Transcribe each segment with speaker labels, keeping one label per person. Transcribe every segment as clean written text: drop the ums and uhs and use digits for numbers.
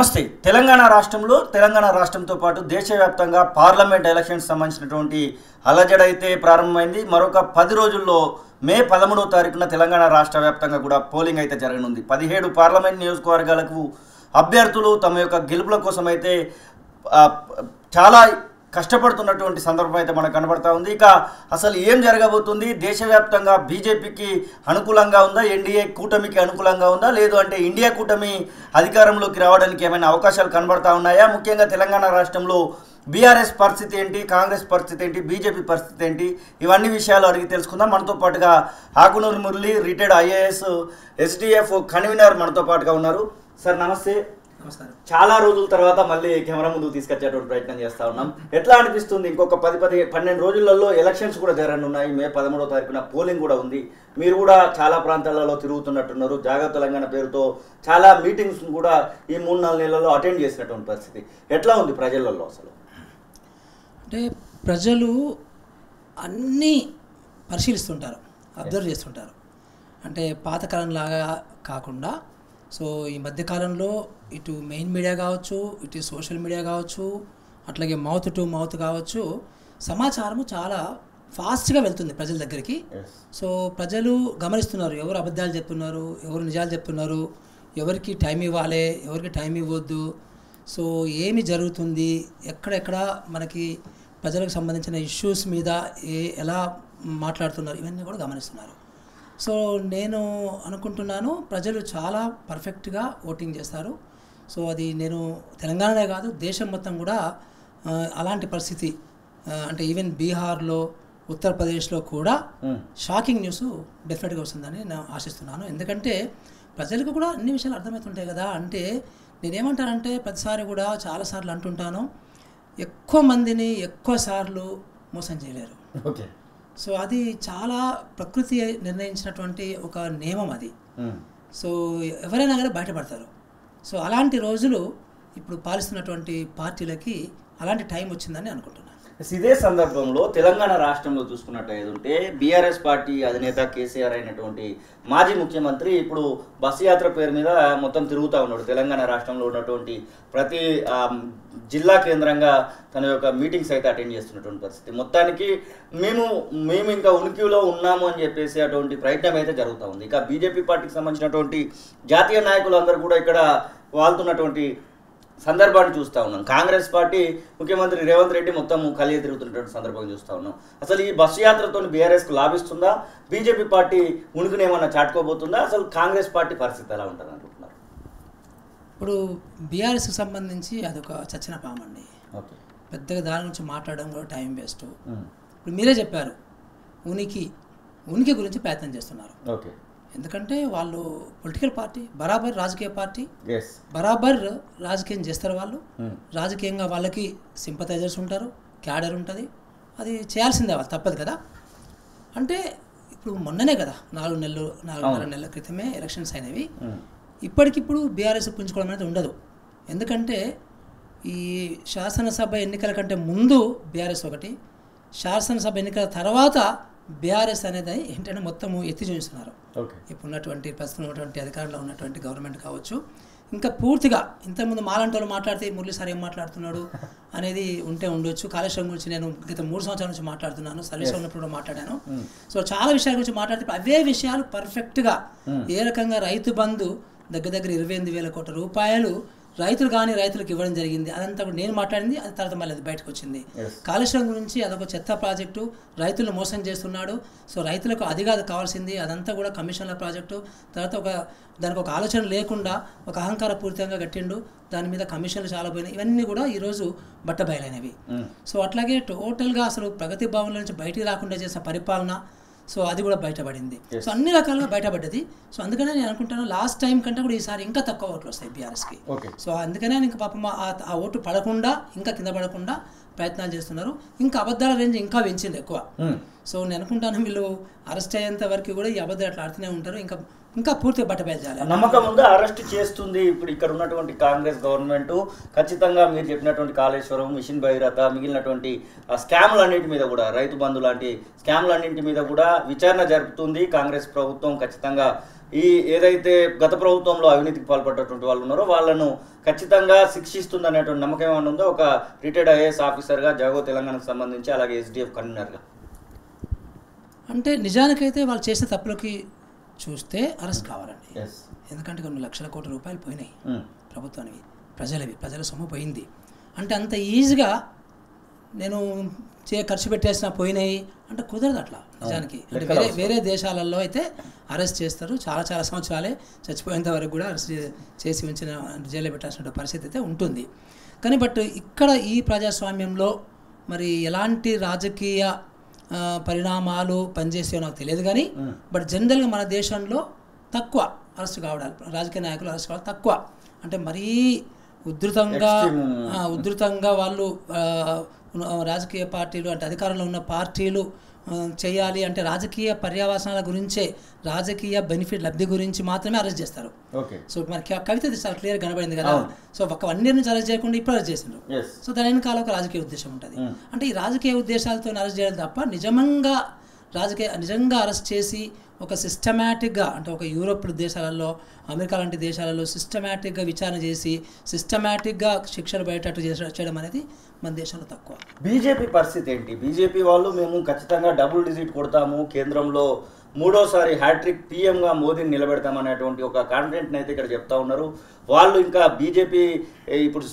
Speaker 1: నమస్తే. తెలంగాణ రాష్ట్రంతో పాటు దేశవ్యాప్తంగా పార్లమెంట్ ఎలక్షన్స్ సంబంధించినటువంటి అలజడైతే ప్రారంభమైంది. మరొక 10 రోజుల్లో మే 13వ తారీఖున తెలంగాణ రాష్ట్ర వ్యాప్తంగా కూడా పోలింగ్ అయితే జరగనుంది. 17 పార్లమెంట్ నియోజకవర్గాలకు అభ్యర్థులు తమ యొక్క గెలుపుల కోసం అయితే చాలా కష్టపడుతున్నటువంటి సందర్భం అయితే మనకు కనబడతా ఉంది. ఇక అసలు ఏం జరగబోతుంది, దేశవ్యాప్తంగా బీజేపీకి అనుకూలంగా ఉందా, ఎన్డీఏ కూటమికి అనుకూలంగా ఉందా, లేదు అంటే ఇండియా కూటమి అధికారంలోకి రావడానికి ఏమైనా అవకాశాలు కనబడతా ఉన్నాయా? ముఖ్యంగా తెలంగాణ రాష్ట్రంలో బీఆర్ఎస్ పరిస్థితి ఏంటి, కాంగ్రెస్ పరిస్థితి ఏంటి, బీజేపీ పరిస్థితి ఏంటి, ఇవన్నీ విషయాలు అడిగి తెలుసుకుందాం. మనతో పాటుగా Akunuri Murali, retired IAS SDF convener మనతో పాటుగా ఉన్నారు. సార్ నమస్తే. చాలా రోజుల తర్వాత మళ్ళీ కెమెరా ముందుకు తీసుకొచ్చేటువంటి ప్రయత్నం చేస్తా ఉన్నాం. ఎట్లా అనిపిస్తుంది? ఇంకొక 10-12 రోజులలో ఎలక్షన్స్ కూడా జరగనున్నాయి. మే 13వ తారీఖున పోలింగ్ కూడా ఉంది. మీరు కూడా చాలా ప్రాంతాలలో తిరుగుతున్నట్టున్నారు. జాగ తెలంగాణ పేరుతో చాలా మీటింగ్స్ కూడా ఈ 3-4 నెలల్లో అటెండ్ చేసినటువంటి పరిస్థితి ఎట్లా ఉంది ప్రజలలో? అసలు
Speaker 2: అంటే ప్రజలు అన్నీ పరిశీలిస్తుంటారు, అబ్జర్వ్ చేస్తుంటారు. అంటే పాతకాలం లాగా కాకుండా సో ఈ మధ్యకాలంలో ఇటు మెయిన్ మీడియా కావచ్చు, ఇటు సోషల్ మీడియా కావచ్చు, అట్లాగే మౌత్ టు మౌత్ కావచ్చు, సమాచారము చాలా ఫాస్ట్గా వెళ్తుంది ప్రజల దగ్గరికి. సో ప్రజలు గమనిస్తున్నారు, ఎవరు అబద్ధాలు చెప్తున్నారు, ఎవరు నిజాలు చెప్తున్నారు, ఎవరికి టైం ఇవ్వాలి, ఎవరికి టైం ఇవ్వద్దు, సో ఏమి జరుగుతుంది, ఎక్కడెక్కడ మనకి ప్రజలకు సంబంధించిన ఇష్యూస్ మీద ఎలా మాట్లాడుతున్నారు, ఇవన్నీ కూడా గమనిస్తున్నారు. సో నేను అనుకుంటున్నాను ప్రజలు చాలా పర్ఫెక్ట్గా ఓటింగ్ చేస్తారు. సో అది నేను తెలంగాణనే కాదు, దేశం మొత్తం కూడా అలాంటి పరిస్థితి. అంటే ఈవెన్ బీహార్లో, ఉత్తరప్రదేశ్లో కూడా షాకింగ్ న్యూస్ డెఫినెట్గా వస్తుందని నేను ఆశిస్తున్నాను. ఎందుకంటే ప్రజలకు కూడా అన్ని విషయాలు అర్థమవుతుంటాయి కదా. అంటే నేనేమంటానంటే ప్రతిసారి కూడా చాలాసార్లు అంటుంటాను, ఎక్కువ మందిని ఎక్కువ సార్లు మోసం చేయలేరు.
Speaker 1: ఓకే.
Speaker 2: సో అది చాలా ప్రకృతి నిర్ణయించినటువంటి ఒక నియమం అది. సో ఎవరైనా కానీ బయటపడతారు. సో అలాంటి రోజులు ఇప్పుడు పాలిస్తున్నటువంటి పార్టీలకి అలాంటి టైం వచ్చిందని అనుకుంటున్నాను.
Speaker 1: ఇదే సందర్భంలో తెలంగాణ రాష్ట్రంలో చూసుకున్నట్టయితే బీఆర్ఎస్ పార్టీ అధినేత కేసీఆర్ అయినటువంటి మాజీ ముఖ్యమంత్రి ఇప్పుడు బస్సు యాత్ర పేరు మీద మొత్తం తిరుగుతూ ఉన్నాడు. తెలంగాణ రాష్ట్రంలో ఉన్నటువంటి ప్రతి జిల్లా కేంద్రంగా తన యొక్క మీటింగ్స్ అయితే అటెండ్ చేస్తున్నటువంటి పరిస్థితి. మొత్తానికి మేము ఇంకా ఉనికిలో ఉన్నాము అని చెప్పేసి అటువంటి ప్రయత్నం అయితే జరుగుతూ ఉంది. ఇక బీజేపీ పార్టీకి సంబంధించినటువంటి జాతీయ నాయకులు అందరూ కూడా ఇక్కడ వాళ్తున్నటువంటి సందర్భాన్ని చూస్తూ ఉన్నాం. కాంగ్రెస్ పార్టీ ముఖ్యమంత్రి రేవంత్ రెడ్డి మొత్తం కలిగి తిరుగుతున్నటువంటి సందర్భం చూస్తూ ఉన్నాం. అసలు ఈ బస్సు యాత్రతో బీఆర్ఎస్కు లాభిస్తుందా, బీజేపీ పార్టీ ఉనికిని ఏమన్నా చాటుకోబోతుందా, అసలు కాంగ్రెస్ పార్టీ పరిస్థితి ఎలా ఉంటుంది అనుకుంటున్నారు?
Speaker 2: ఇప్పుడు బీఆర్ఎస్కి సంబంధించి అదొక చచ్చిన పామండి.
Speaker 1: ఓకే.
Speaker 2: పెద్దగా దాని గురించి మాట్లాడడం కూడా టైం వేస్ట్. ఇప్పుడు మీరే చెప్పారు, ఉనికి గురించి ప్రయత్నం చేస్తున్నారు.
Speaker 1: ఓకే.
Speaker 2: ఎందుకంటే వాళ్ళు పొలిటికల్ పార్టీ, బరాబర్ రాజకీయ పార్టీ,
Speaker 1: బరాబర్
Speaker 2: రాజకీయం చేస్తారు. వాళ్ళు రాజకీయంగా వాళ్ళకి సింపథైజర్స్ ఉంటారు, క్యాడర్ ఉంటుంది, అది చేయాల్సిందే, వాళ్ళు తప్పదు కదా. అంటే ఇప్పుడు మొన్ననే కదా 4 నెలల క్రితమే ఎలక్షన్స్ అయినవి. ఇప్పటికిప్పుడు బీఆర్ఎస్ పుంజుకోవడం అనేది ఉండదు. ఎందుకంటే ఈ శాసనసభ ఎన్నికల కంటే ముందు బీఆర్ఎస్ ఒకటి, శాసనసభ ఎన్నికల తర్వాత బీఆర్ఎస్ అనేది ఏంటంటే మొత్తము ఎత్తి చూపిస్తున్నారు. ఇప్పుడు ఉన్నటువంటి ప్రస్తుతం ఉన్నటువంటి అధికారంలో ఉన్నటువంటి గవర్నమెంట్ కావచ్చు, ఇంకా పూర్తిగా ఇంతకుముందు మాలాంటి వాళ్ళు మాట్లాడితే మురళి సార్ ఏం మాట్లాడుతున్నాడు అనేది ఉండొచ్చు. కాళేశ్వరం గురించి నేను గత 3 సంవత్సరాల నుంచి మాట్లాడుతున్నాను, సర్వీస్లో ఉన్నప్పుడు మాట్లాడాను. సో చాలా విషయాల గురించి మాట్లాడితే అవే విషయాలు పర్ఫెక్ట్గా ఏ రకంగా రైతు బంధు దగ్గర 28,000 కోట్ల రూపాయలు రైతులు కానీ రైతులకు ఇవ్వడం జరిగింది. అదంతా కూడా నేను మాట్లాడింది, అది తర్వాత మళ్ళీ అది బయటకు వచ్చింది. కాళేశ్వరం గురించి అదొక చెత్త ప్రాజెక్టు, రైతులను మోసం చేస్తున్నాడు. సో రైతులకు అది కాదు కావాల్సింది, అదంతా కూడా కమిషన్ల ప్రాజెక్టు. తర్వాత దానికి ఒక ఆలోచన లేకుండా ఒక అహంకారపూరితంగా కట్టిండు, దాని మీద కమిషన్లు చాలా పోయినాయి. ఇవన్నీ కూడా ఈరోజు బట్టబయలైనవి. సో అట్లాగే టోటల్గా అసలు ప్రగతి భవన్ల నుంచి బయటికి రాకుండా చేసిన పరిపాలన, సో అది కూడా బయటపడింది. సో అన్ని రకాలుగా బయటపడ్డది. సో అందుకనే నేను అనుకుంటాను లాస్ట్ టైం కంటే కూడా ఈసారి ఇంకా తక్కువ ఓట్లు వస్తాయి బీఆర్ఎస్కి. సో అందుకనే ఇంకా పాపం ఆ ఓటు పడకుండా, ఇంకా కింద పడకుండా ప్రయత్నాలు చేస్తున్నారు. ఇంకా అబద్ధాల రేంజ్ ఇంకా పెంచింది ఎక్కువ. సో నేను అనుకుంటాను వీళ్ళు అరెస్ట్ అయ్యేంత వరకు కూడా ఈ అబద్ధాలు అట్లా ఆడుతూనే ఉంటారు. ఇంకా పూర్తిగా బట్టబయలు
Speaker 1: నమ్మకం ఉందా అరెస్ట్ చేస్తుంది ఇప్పుడు ఇక్కడ ఉన్నటువంటి కాంగ్రెస్ గవర్నమెంట్? ఖచ్చితంగా మీరు చెప్పినటువంటి కాళేశ్వరం, మిషన్ భగీరథ, మిగిలినటువంటి స్కామ్లన్నింటి మీద కూడా, రైతు బంధు లాంటి స్కామ్లన్నింటి మీద కూడా విచారణ జరుపుతుంది కాంగ్రెస్ ప్రభుత్వం. ఖచ్చితంగా ఈ ఏదైతే గత ప్రభుత్వంలో అవినీతికి పాల్పడ్డటువంటి వాళ్ళు ఉన్నారో వాళ్ళను ఖచ్చితంగా శిక్షిస్తుంది అనేటువంటి నమ్మకం ఏమైనా ఉందో ఒక రిటైర్డ్ ఐఏఎస్ ఆఫీసర్గా జాగో తెలంగాణకు సంబంధించి అలాగే ఎస్డిఎఫ్ కన్వీనర్గా?
Speaker 2: అంటే నిజానికైతే వాళ్ళు చేసిన తప్పులకి చూస్తే అరెస్ట్ కావాలండి. ఎందుకంటే కొన్ని లక్షల కోట్ల రూపాయలు పోయినాయి ప్రభుత్వానికి, ప్రజల సొమ్ము పోయింది. అంటే అంత ఈజీగా నేను ఖర్చు పెట్టేసిన పోయినాయి అంటే కుదరదు అట్లా నిజానికి. అంటే వేరే దేశాలలో అయితే అరెస్ట్ చేస్తారు, చాలా సంవత్సరాలే చచ్చిపోయేంత వరకు కూడా అరెస్ట్ చేసి ఉంచిన జైల్లో పెట్టాల్సిన పరిస్థితి అయితే ఉంటుంది. కానీ బట్ ఇక్కడ ఈ ప్రజాస్వామ్యంలో మరి ఎలాంటి రాజకీయ పరిణామాలు పనిచేసేవో నాకు తెలియదు. కానీ బట్ జనరల్గా మన దేశంలో తక్కువ అరెస్ట్ కావడాలు, రాజకీయ నాయకులు అరెస్ట్ కావడం తక్కువ. అంటే మరీ ఉధృతంగా వాళ్ళు రాజకీయ పార్టీలు అంటే అధికారంలో ఉన్న పార్టీలు చేయాలి అంటే రాజకీయ పర్యవసానాల గురించే, రాజకీయ బెనిఫిట్ లబ్ధి గురించి మాత్రమే అరెస్ట్ చేస్తారు. సో మనకి కవిత చాలా క్లియర్ కనబడింది కదా. సో ఒక 1 year నుంచి అరెస్ట్ చేయకుండా ఇప్పుడు అరెస్ట్ చేసిండ్రు. సో దాని వెనకాల ఒక రాజకీయ ఉద్దేశం ఉంటుంది. అంటే ఈ రాజకీయ ఉద్దేశాలతో అరెస్ట్ చేయాలి తప్ప నిజంగా అరెస్ట్ చేసి ఒక సిస్టమేటిక్గా అంటే ఒక యూరోప్ దేశాలలో, అమెరికా లాంటి దేశాలలో సిస్టమేటిక్గా విచారణ చేసి సిస్టమేటిక్గా శిక్షలు బయటట్టు చేయడం అనేది మన దేశంలో తక్కువ.
Speaker 1: బీజేపీ పరిస్థితి ఏంటి? బీజేపీ వాళ్ళు మేము ఖచ్చితంగా డబుల్ డిజిట్ కొడతాము, కేంద్రంలో 3వ హ్యాట్రిక్ పీఎంగా మోదీని నిలబెడతామనేటువంటి ఒక కాన్ఫిడెంట్ని అయితే ఇక్కడ చెప్తా ఉన్నారు. వాళ్ళు ఇంకా బీజేపీ ఇప్పుడు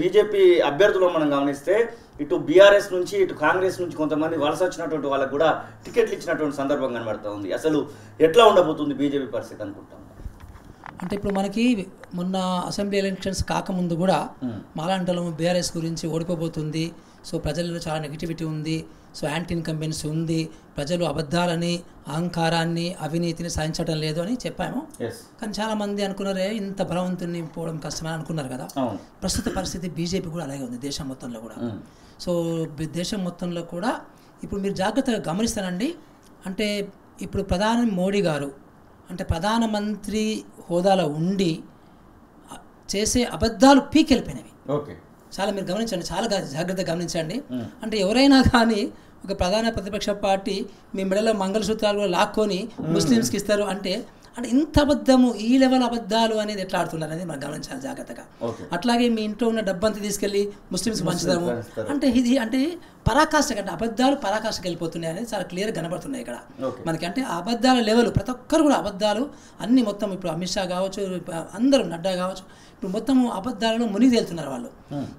Speaker 1: బీజేపీ అభ్యర్థులు మనం గమనిస్తే ఇటు బీఆర్ఎస్ నుంచి ఇటు కాంగ్రెస్ నుంచి కొంతమంది వలస వచ్చినటువంటి వాళ్ళకు కూడా టికెట్లు ఇచ్చినటువంటి సందర్భం కనబడుతూ ఉంది. అసలు ఎట్లా ఉండబోతుంది బీజేపీ పరిస్థితి అనుకుంటాం?
Speaker 2: అంటే ఇప్పుడు మనకి మొన్న అసెంబ్లీ ఎలక్షన్స్ కాకముందు కూడా మాలాంటలో బీఆర్ఎస్ గురించి ఓడిపోబోతుంది, సో ప్రజల్లో చాలా నెగిటివిటీ ఉంది, సో యాంటీ ఇన్కంబెన్సీ ఉంది, ప్రజలు అబద్ధాలని, అహంకారాన్ని, అవినీతిని సహించడం లేదు అని చెప్పాము. కానీ చాలామంది అనుకున్నారే ఇంత బలవంతుని పోవడం కష్టమని అనుకున్నారు కదా. ప్రస్తుత పరిస్థితి బీజేపీ కూడా అలాగే ఉంది దేశం మొత్తంలో కూడా. సో దేశం మొత్తంలో కూడా ఇప్పుడు మీరు జాగ్రత్తగా గమనిస్తానండి. అంటే ఇప్పుడు ప్రధాని మోడీ గారు అంటే ప్రధానమంత్రి హోదాలో ఉండి చేసే అబద్ధాలు పీకెళ్ళిపోయినవి. చాలా మీరు గమనించండి, చాలా జాగ్రత్తగా గమనించండి. అంటే ఎవరైనా కానీ ఒక ప్రధాన ప్రతిపక్ష పార్టీ మీ మెడలో మంగళసూత్రాలు కూడా లాక్కొని ముస్లిమ్స్కి ఇస్తారు అంటే ఇంత అబద్ధము, ఈ లెవెల్ అబద్ధాలు అనేది ఎట్లా ఆడుతున్నారు అనేది మనం గమనించాలి జాగ్రత్తగా. అట్లాగే మీ ఇంట్లో ఉన్న డబ్బంతా తీసుకెళ్ళి ముస్లిమ్స్కి పంచుతాము అంటే ఇది అంటే పరాకాష్ఠకి అంటే అబద్ధాలు పరాకాష్ఠకి వెళ్ళిపోతున్నాయి అనేది చాలా క్లియర్గా కనబడుతున్నాయి ఇక్కడ మనకి. అంటే అబద్ధాల లెవెల్ ప్రతి ఒక్కరు కూడా అబద్ధాలు అన్ని మొత్తం ఇప్పుడు అమిత్ షా కావచ్చు, అందరూ నడ్డా కావచ్చు, ఇప్పుడు మొత్తం అబద్ధాలలో మునిగి తేలుతున్నారు వాళ్ళు.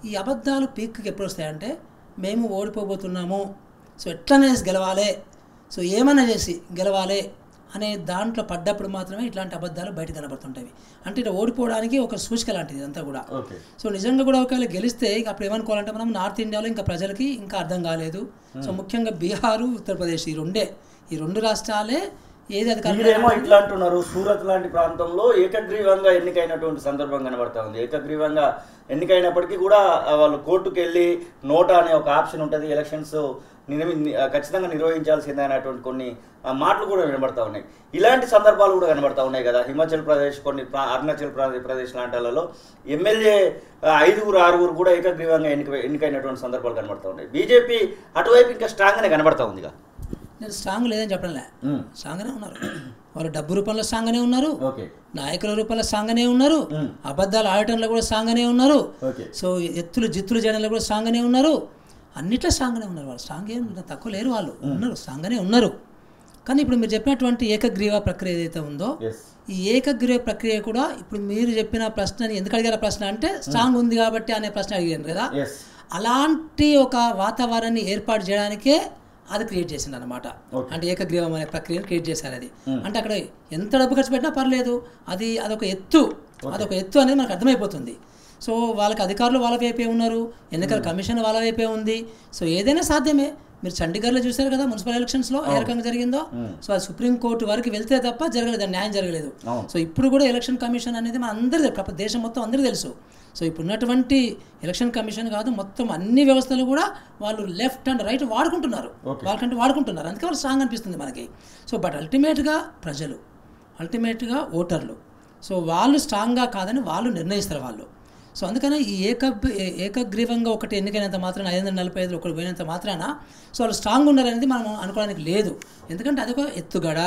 Speaker 2: ఈ అబద్ధాలు పీక్కి ఎప్పుడు వస్తాయంటే మేము ఓడిపోబోతున్నాము, సో ఎట్లనే గెలవాలి, సో ఏమైనా చేసి గెలవాలి అనే దాంట్లో పడ్డప్పుడు మాత్రమే ఇట్లాంటి అబద్ధాలు బయట కనబడుతుంటాయి. అంటే ఇట్లా ఓడిపోవడానికి ఒక సూచిక లాంటిది అంతా కూడా. సో నిజంగా కూడా ఒకవేళ గెలిస్తే అప్పుడు ఏమనుకోవాలంటే మనం నార్త్ ఇండియాలో ఇంకా ప్రజలకి ఇంకా అర్థం కాలేదు. సో ముఖ్యంగా బీహారు, ఉత్తరప్రదేశ్ ఈ రెండు రాష్ట్రాలే ఏది
Speaker 1: అధికారులు ఇట్లా అంటున్నారు. సూరత్ లాంటి ప్రాంతంలో ఏకగ్రీవంగా ఎన్నికైనటువంటి సందర్భం కనబడతా ఉంది. ఏకగ్రీవంగా ఎన్నికైనప్పటికీ కూడా వాళ్ళు కోర్టుకు వెళ్ళి నోటా అనే ఒక ఆప్షన్ ఉంటుంది, ఎలక్షన్స్ ఖచ్చితంగా నిర్వహించాల్సిందే అనేటువంటి కొన్ని మాటలు కూడా వినబడతా ఉన్నాయి. ఇలాంటి సందర్భాలు కూడా కనబడతా ఉన్నాయి కదా. హిమాచల్ ప్రదేశ్, కొన్ని అరుణాచల్ ప్రదేశ్ లాంటిలలో ఎమ్మెల్యే 5-6 కూడా ఏకగ్రీవంగా ఎన్నికైనటువంటి సందర్భాలు కనబడతా ఉన్నాయి. బీజేపీ అటువైపు ఇంకా స్ట్రాంగ్గానే కనబడతా ఉందిగా.
Speaker 2: నేను స్ట్రాంగ్ లేదని చెప్పడంలే, స్ట్రాంగ్గానే ఉన్నారు వాళ్ళు. డబ్బు రూపంలో స్ట్రాంగ్గానే ఉన్నారు, నాయకుల రూపంలో స్ట్రాంగ్గానే ఉన్నారు, అబద్ధాలు ఆడటంలో కూడా స్ట్రాంగ్గానే ఉన్నారు, సో జిత్తులు చేయడంలో కూడా స్ట్రాంగ్గానే ఉన్నారు, అన్నిట్లో స్ట్రాంగ్గానే ఉన్నారు వాళ్ళు. స్ట్రాంగ్ ఏం తక్కువ లేరు, వాళ్ళు ఉన్నారు, స్ట్రాంగ్గానే ఉన్నారు. కానీ ఇప్పుడు మీరు చెప్పినటువంటి ఏకగ్రీవ ప్రక్రియ ఏదైతే ఉందో ఈ ఏకగ్రీవ ప్రక్రియ కూడా ఇప్పుడు మీరు చెప్పిన ప్రశ్నని ఎందుకు అడిగారు ప్రశ్న అంటే స్ట్రాంగ్ ఉంది కాబట్టి అనే ప్రశ్న అడిగారు కదా. అలాంటి ఒక వాతావరణాన్ని ఏర్పాటు చేయడానికే అది క్రియేట్ చేసింది అనమాట. అంటే ఏకగ్రీవం అనే ప్రక్రియను క్రియేట్ చేశారు. అది అంటే అక్కడ ఎంత డబ్బు ఖర్చు పెట్టినా పర్లేదు, అదొక ఎత్తు అనేది మనకు అర్థమైపోతుంది. సో వాళ్ళకి అధికారులు వాళ్ళ వైపే ఉన్నారు, ఎన్నికల కమిషన్ వాళ్ళ వైపే ఉంది. సో ఏదైనా సాధ్యమే. మీరు చండీగఢ్లో చూశారు కదా మున్సిపల్ ఎలక్షన్స్లో ఏ రకంగా జరిగిందో. సో అది సుప్రీంకోర్టు వరకు వెళ్తే తప్ప జరగలేదు, న్యాయం జరగలేదు. సో ఇప్పుడు కూడా ఎలక్షన్ కమిషన్ అనేది మన అందరికీ దేశం మొత్తం అందరికీ తెలుసు. సో ఇప్పుడు ఉన్నటువంటి ఎలక్షన్ కమిషన్ కాదు, మొత్తం అన్ని వ్యవస్థలు కూడా వాళ్ళు లెఫ్ట్ అండ్ రైట్ వాడుకుంటున్నారు, వాడుకుంటున్నారు. అందుకే వాళ్ళు స్ట్రాంగ్ అనిపిస్తుంది మనకి. సో బట్ అల్టిమేట్గా ప్రజలు, అల్టిమేట్గా ఓటర్లు, సో వాళ్ళు స్ట్రాంగ్గా కాదని వాళ్ళు నిర్ణయిస్తారు వాళ్ళు. సో అందుకనే ఈ ఏకగ్రీవంగా ఒకటి ఎన్నికైనంత మాత్రాన 545 ఒకటి పోయినంత మాత్రాన సో వాళ్ళు స్ట్రాంగ్ ఉన్నారనేది మనం అనుకోవడానికి లేదు. ఎందుకంటే అది ఒక ఎత్తుగడ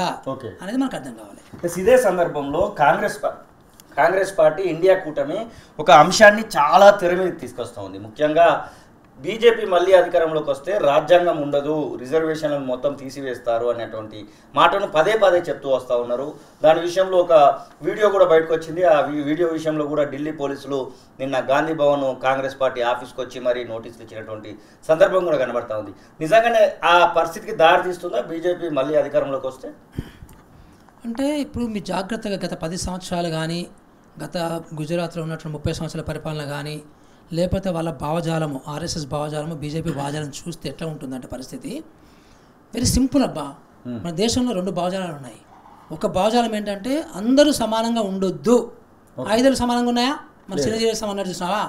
Speaker 2: అనేది మనకు అర్థం కావాలి.
Speaker 1: ఇదే సందర్భంలో కాంగ్రెస్ పార్టీ ఇండియా కూటమి ఒక అంశాన్ని చాలా తెర మీద తీసుకొస్తూ ఉంది. ముఖ్యంగా బీజేపీ మళ్ళీ అధికారంలోకి వస్తే రాజ్యాంగం ఉండదు, రిజర్వేషన్లను మొత్తం తీసివేస్తారు అనేటువంటి మాటను పదే పదే చెప్తూ వస్తూ ఉన్నారు. దాని విషయంలో ఒక వీడియో కూడా బయటకు వచ్చింది. ఆ వీడియో విషయంలో కూడా ఢిల్లీ పోలీసులు నిన్న గాంధీ భవన్ కాంగ్రెస్ పార్టీ ఆఫీస్కి వచ్చి మరీ నోటీసులు ఇచ్చినటువంటి సందర్భం కూడా కనబడతా ఉంది. నిజంగానే ఆ పరిస్థితికి దారి తీస్తుందా బీజేపీ మళ్ళీ అధికారంలోకి వస్తే?
Speaker 2: అంటే ఇప్పుడు మీ జాగ్రత్తగా గత 10 సంవత్సరాలు కానీ, గత గుజరాత్లో ఉన్నటువంటి 30 సంవత్సరాల పరిపాలన కానీ, లేకపోతే వాళ్ళ భావజాలము, ఆర్ఎస్ఎస్ భావజాలము, బీజేపీ భావజాలం చూస్తే ఎట్లా ఉంటుందంటే పరిస్థితి వెరీ సింపుల్ అబ్బా. మన దేశంలో 2 భావజాలాలు ఉన్నాయి. ఒక భావజాలం ఏంటంటే అందరూ సమానంగా ఉండొద్దు. ఆయుధాలు సమానంగా ఉన్నాయా? మన చిరంజీవి సమానం చూసినావా?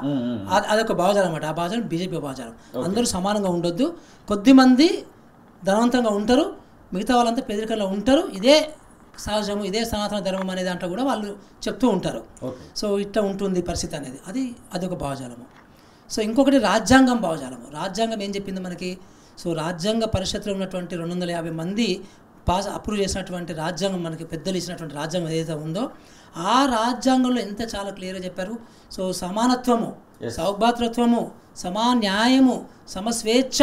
Speaker 2: అదొక భావజాలం అన్నమాట. ఆ భావజాలం బీజేపీ భావజాలం. అందరూ సమానంగా ఉండొద్దు, కొద్దిమంది ధనవంతంగా ఉంటారు, మిగతా వాళ్ళంతా పేదరికంలో ఉంటారు, ఇదే సహజము, ఇదే సనాతన ధర్మం అనే దాంట్లో కూడా వాళ్ళు చెప్తూ ఉంటారు. సో ఇట్లా ఉంటుంది పరిస్థితి అనేది, అదొక భావజాలము. సో ఇంకొకటి రాజ్యాంగం భావజాలము. రాజ్యాంగం ఏం చెప్పింది మనకి? సో రాజ్యాంగ పరిషత్తులో ఉన్నటువంటి 250 మంది అప్రూవ్ చేసినటువంటి రాజ్యాంగం, మనకి పెద్దలు ఇచ్చినటువంటి రాజ్యాంగం ఏదైతే ఉందో ఆ రాజ్యాంగంలో ఎంత చాలా క్లియర్గా చెప్పారు. సో సమానత్వము, సౌభాతృత్వము, సమాన్యాయము, సమస్వేచ్ఛ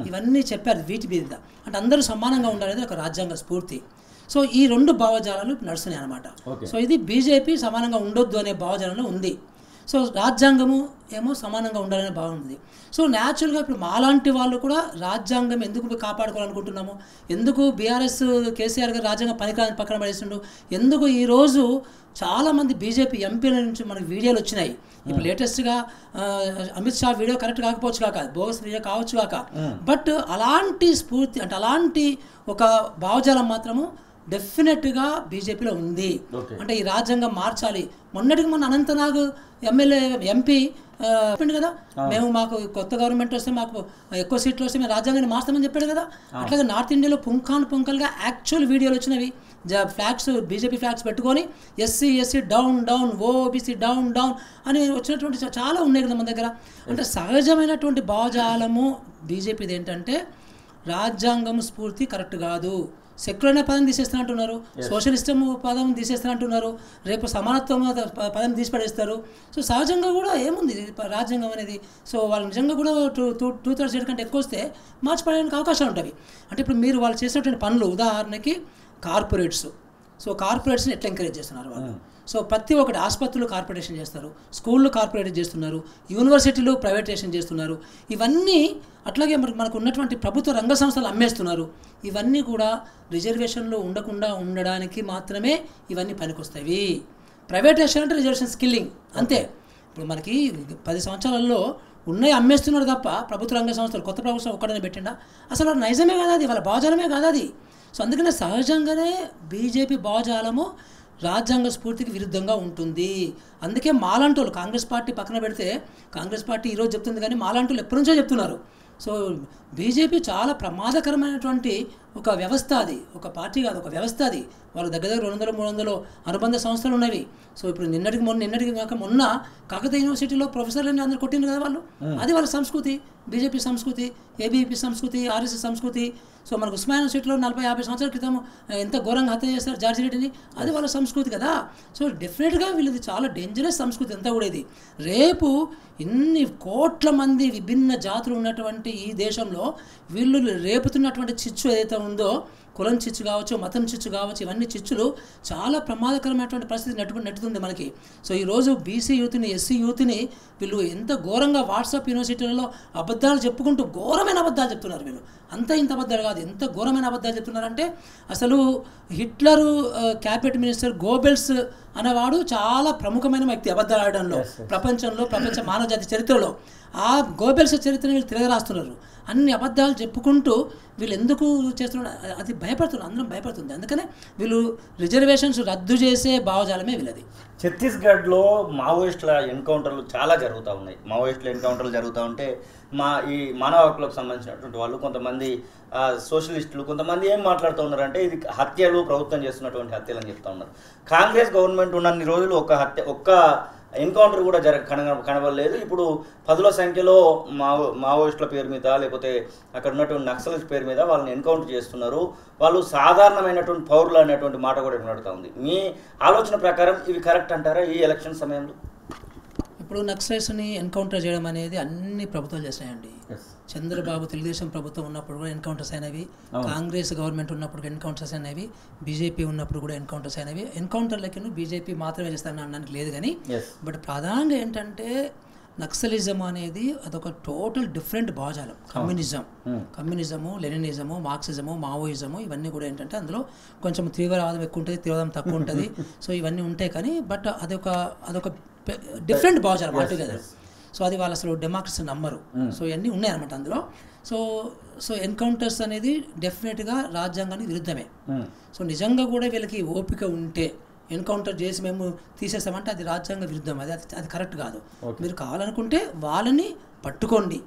Speaker 2: ఇవన్నీ చెప్పారు. వీటి మీద అంటే అందరూ సమానంగా ఉండాలనేది ఒక రాజ్యాంగ స్ఫూర్తి. సో ఈ 2 భావజాలాలు నడుస్తున్నాయి అన్నమాట. సో ఇది బీజేపీ సమానంగా ఉండొద్దు అనే భావజాలంలో ఉంది. సో రాజ్యాంగము ఏమో సమానంగా ఉండాలనే భావం ఉంది. సో న్యాచురల్గా ఇప్పుడు మాలాంటి వాళ్ళు కూడా రాజ్యాంగం ఎందుకు కాపాడుకోవాలనుకుంటున్నాము, ఎందుకు బీఆర్ఎస్ కేసీఆర్ గారు రాజ్యాంగం పక్కన పడేస్తుండు, ఎందుకు ఈరోజు చాలామంది బీజేపీ ఎంపీల నుంచి మనకు వీడియోలు వచ్చినాయి. ఇప్పుడు లేటెస్ట్గా అమిత్ షా వీడియో కరెక్ట్ కాకపోవచ్చు కాక, బోగస్ వీడియో కావచ్చు కాక, బట్ అలాంటి స్ఫూర్తి అంటే అలాంటి ఒక భావజాలం మాత్రము డెఫినెట్గా బీజేపీలో ఉంది. అంటే ఈ రాజ్యాంగం మార్చాలి. మొన్నటికి మొన్న అనంతనాగ్ ఎంపీ చెప్పిండు కదా, మేము మాకు కొత్త గవర్నమెంట్ వస్తే మాకు ఎక్కువ సీట్లు వస్తే మేము రాజ్యాంగాన్ని మార్స్తామని చెప్పాడు కదా. అట్లాగే నార్త్ ఇండియాలో పుంఖాలుగా యాక్చువల్ వీడియోలు వచ్చినవి, ఫ్లాగ్స్ బీజేపీ ఫ్లాగ్స్ పెట్టుకొని SC down down, OBC down down అని వచ్చినటువంటి చాలా ఉన్నాయి కదా మన దగ్గర. అంటే సహజమైనటువంటి భావజాలము బీజేపీది ఏంటంటే రాజ్యాంగం స్ఫూర్తి కరెక్ట్ కాదు, సెక్యులర్ అనే పదం తీసేస్తానంటున్నారు, సోషలిస్టమ్ పదం తీసేస్తానంటున్నారు, రేపు సమానత్వం పదం తీసిపడేస్తారు. సో సహజంగా కూడా ఏముంది రాజ్యాంగం అనేది, సో వాళ్ళు నిజంగా కూడా 2/3 సీట్ కంటే ఎక్కువ వస్తే మార్చిపడడానికి అవకాశాలు ఉంటాయి. అంటే ఇప్పుడు మీరు వాళ్ళు చేసినటువంటి పనులు, ఉదాహరణకి కార్పొరేట్స్, సో కార్పొరేట్స్ని ఎట్లా ఎంకరేజ్ చేస్తున్నారు వాళ్ళు. సో ప్రతి ఒక్కటి ఆసుపత్రులు కార్పొరేషన్ చేస్తారు, స్కూళ్ళు కార్పొరేట్ చేస్తున్నారు, యూనివర్సిటీలు ప్రైవేటైజేషన్ చేస్తున్నారు, ఇవన్నీ అట్లాగే మనకు ఉన్నటువంటి ప్రభుత్వ రంగ సంస్థలు అమ్మేస్తున్నారు. ఇవన్నీ కూడా రిజర్వేషన్లో ఉండకుండా ఉండడానికి మాత్రమే ఇవన్నీ పనికొస్తాయి. ప్రైవేటైజేషన్ అంటే రిజర్వేషన్ స్కిల్లింగ్ అంతే. ఇప్పుడు మనకి 10 సంవత్సరాలలో ఉన్నాయి అమ్మేస్తున్నారు తప్ప ప్రభుత్వ రంగ సంస్థలు కొత్త ప్రభుత్వం ఒక్కడనే పెట్టిండా? అసలు నైజమే కాదు అది, వాళ్ళ భావజాలమే కాదు అది. సో అందుకనే సహజంగానే బీజేపీ భావజాలము రాజ్యాంగ స్ఫూర్తికి విరుద్ధంగా ఉంటుంది. అందుకే మాలాంటోళ్ళు కాంగ్రెస్ పార్టీ పక్కన పెడితే, కాంగ్రెస్ పార్టీ ఈరోజు చెప్తుంది కానీ మాలాంటోళ్ళు ఎప్పటి నుంచో చెప్తున్నారు. సో బీజేపీ చాలా ప్రమాదకరమైనటువంటి ఒక వ్యవస్థ, అది ఒక పార్టీ కాదు, ఒక వ్యవస్థ అది. వాళ్ళ దగ్గర 200-300 అనుబంధ సంస్థలు ఉన్నవి. సో ఇప్పుడు నిన్నటికి కాక మొన్న కాకతీయ యూనివర్సిటీలో ప్రొఫెసర్లని అందరూ కొట్టిండ్రు కదా వాళ్ళు. అది వాళ్ళ సంస్కృతి, బీజేపీ సంస్కృతి, ఏబీపీ సంస్కృతి, ఆర్ఎస్ఎస్ సంస్కృతి. సో మనకు ఉస్మానియా యూనివర్సిటీలో 40-50 సంవత్సరాల క్రితం ఎంత ఘోరంగా హత్య చేస్తారు జార్జి రెడ్డిని, అది వాళ్ళ సంస్కృతి కదా. సో డెఫినెట్గా వీళ్ళది చాలా డేంజరస్ సంస్కృతి అంతా కూడా ఇది. రేపు ఇన్ని కోట్ల మంది విభిన్న జాతులు ఉన్నటువంటి ఈ దేశంలో వీళ్ళు రేపుతున్నటువంటి చిచ్చు ఏదైతే ఉందో, కులం చిచ్చు కావచ్చు, మతం చిచ్చు కావచ్చు, ఇవన్నీ చిచ్చులు చాలా ప్రమాదకరమైనటువంటి పరిస్థితి నెట్టుతుంది మనకి. సో ఈరోజు బీసీ యూత్ని, ఎస్సీ యూత్ని వీళ్ళు ఎంత ఘోరంగా వాట్సాప్ యూనివర్సిటీలలో అబద్ధాలు చెప్పుకుంటూ ఘోరమైన అబద్ధాలు చెప్తున్నారు. వీళ్ళు అంత ఇంత అబద్ధాలు కాదు, ఎంత ఘోరమైన అబద్ధాలు చెప్తున్నారంటే అసలు హిట్లరు క్యాబినెట్ మినిస్టర్ గోబెల్స్ అనేవాడు చాలా ప్రముఖమైన వ్యక్తి అబద్ధాలు ఆడడంలో ప్రపంచంలో, ప్రపంచ మానవజాతి చరిత్రలో. ఆ గోబెల్స్ చరిత్రను వీళ్ళు తిరగరాస్తున్నారు. అన్ని అబద్ధాలు చెప్పుకుంటూ వీళ్ళు ఎందుకు చేస్తున్నారు, అది భయపడుతున్నారు, అందరం భయపడుతుంది. అందుకనే వీళ్ళు రిజర్వేషన్స్ రద్దు చేసే భావజాలమే వీళ్ళది.
Speaker 1: ఛత్తీస్గఢ్లో మావోయిస్టుల ఎన్కౌంటర్లు చాలా జరుగుతూ ఉన్నాయి. మావోయిస్టుల ఎన్కౌంటర్లు జరుగుతూ ఉంటే ఈ మానవ హక్కులకు సంబంధించినటువంటి వాళ్ళు, కొంతమంది సోషలిస్టులు, కొంతమంది ఏం మాట్లాడుతూ ఉన్నారంటే ఇది హత్యలు, ప్రభుత్వం చేస్తున్నటువంటి హత్యలు అని చెప్తా ఉన్నారు. కాంగ్రెస్ గవర్నమెంట్ ఉన్నన్ని రోజులు ఒక్క ఎన్కౌంటర్ కూడా కనబడలేదు. ఇప్పుడు పదుల సంఖ్యలో మావోయిస్టుల పేరు మీద లేకపోతే అక్కడ ఉన్నటువంటి నక్సలైట్స్ పేరు మీద వాళ్ళని ఎన్కౌంటర్ చేస్తున్నారు. వాళ్ళు సాధారణమైనటువంటి పౌరులు అనేటువంటి మాట కూడా వినడుతూ ఉంది. మీ ఆలోచన ప్రకారం ఇవి కరెక్ట్ అంటారా ఈ ఎలక్షన్ సమయంలో?
Speaker 2: ఇప్పుడు నక్సలైట్స్ని ఎన్కౌంటర్ చేయడం అనేది అన్ని ప్రభుత్వాలు చేసినాయండి. చంద్రబాబు తెలుగుదేశం ప్రభుత్వం ఉన్నప్పుడు కూడా ఎన్కౌంటర్స్ అయినవి, కాంగ్రెస్ గవర్నమెంట్ ఉన్నప్పుడు ఎన్కౌంటర్స్ అయినవి, బీజేపీ ఉన్నప్పుడు కూడా ఎన్కౌంటర్స్ అయినవి. ఎన్కౌంటర్లకి బీజేపీ మాత్రమే చేస్తారని అనడానికి లేదు కానీ, బట్ ప్రధానంగా ఏంటంటే నక్సలిజం అనేది అదొక టోటల్ డిఫరెంట్ భావజాలం. కమ్యూనిజము, లెనినిజము, మార్క్సిజము, మావోయిజము ఇవన్నీ కూడా ఏంటంటే అందులో కొంచెం తీవ్రవాదం ఎక్కువ ఉంటుంది, తీవ్రవాదం తక్కువ ఉంటుంది. సో ఇవన్నీ ఉంటాయి కానీ బట్ అదొక డిఫరెంట్ భావజాలం ఆల్టుగెదర్. సో అది వాళ్ళు అసలు డెమోక్రసీ నమ్మరు. సో ఇవన్నీ ఉన్నాయన్నమాట అందులో. సో ఎన్కౌంటర్స్ అనేది డెఫినెట్గా రాజ్యాంగానికి విరుద్ధమే. సో నిజంగా కూడా వీళ్ళకి ఓపిక ఉంటే ఎన్కౌంటర్ చేసి మేము తీసేస్తామంటే అది రాజ్యాంగ విరుద్ధం, అది కరెక్ట్ కాదు. మీరు కావాలనుకుంటే వాళ్ళని పట్టుకోండి.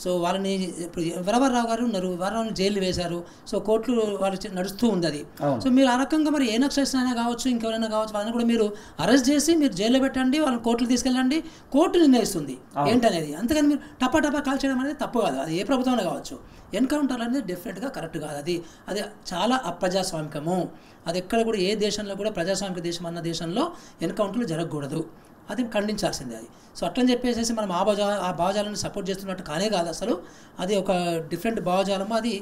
Speaker 2: సో వాళ్ళని ఇప్పుడు వరవరరావు గారు ఉన్నారు, వరవరరావుని జైలు వేశారు. సో కోర్టులు వాళ్ళు నడుస్తూ ఉంది అది. సో మీరు ఆ రకంగా మరి ఏ నక్సలైట్స్ అయినా కావచ్చు, ఇంకెవరైనా కావచ్చు, వాళ్ళని కూడా మీరు అరెస్ట్ చేసి మీరు జైల్లో పెట్టండి, వాళ్ళని కోర్టులు తీసుకెళ్ళండి, కోర్టు నిర్ణయిస్తుంది ఏంటనేది. అంతేగాని మీరు టపా కాల్ చేయడం అనేది తప్పు కాదు, అది ఏ ప్రభుత్వమైనా కావచ్చు. ఎన్కౌంటర్ అనేది డెఫినెట్గా కరెక్ట్ కాదు. అది చాలా అప్రజాస్వామికము. అది ఎక్కడ కూడా ఏ దేశంలో కూడా ప్రజాస్వామిక దేశం అన్న దేశంలో ఎన్కౌంటర్లు జరగకూడదు. అది ఖండించాల్సిందే అది. సో అట్లని చెప్పేసి మనం ఆ భావజాలను సపోర్ట్ చేస్తున్నట్టు కానే కాదు అసలు. అది ఒక డిఫరెంట్ భావజాలము. అది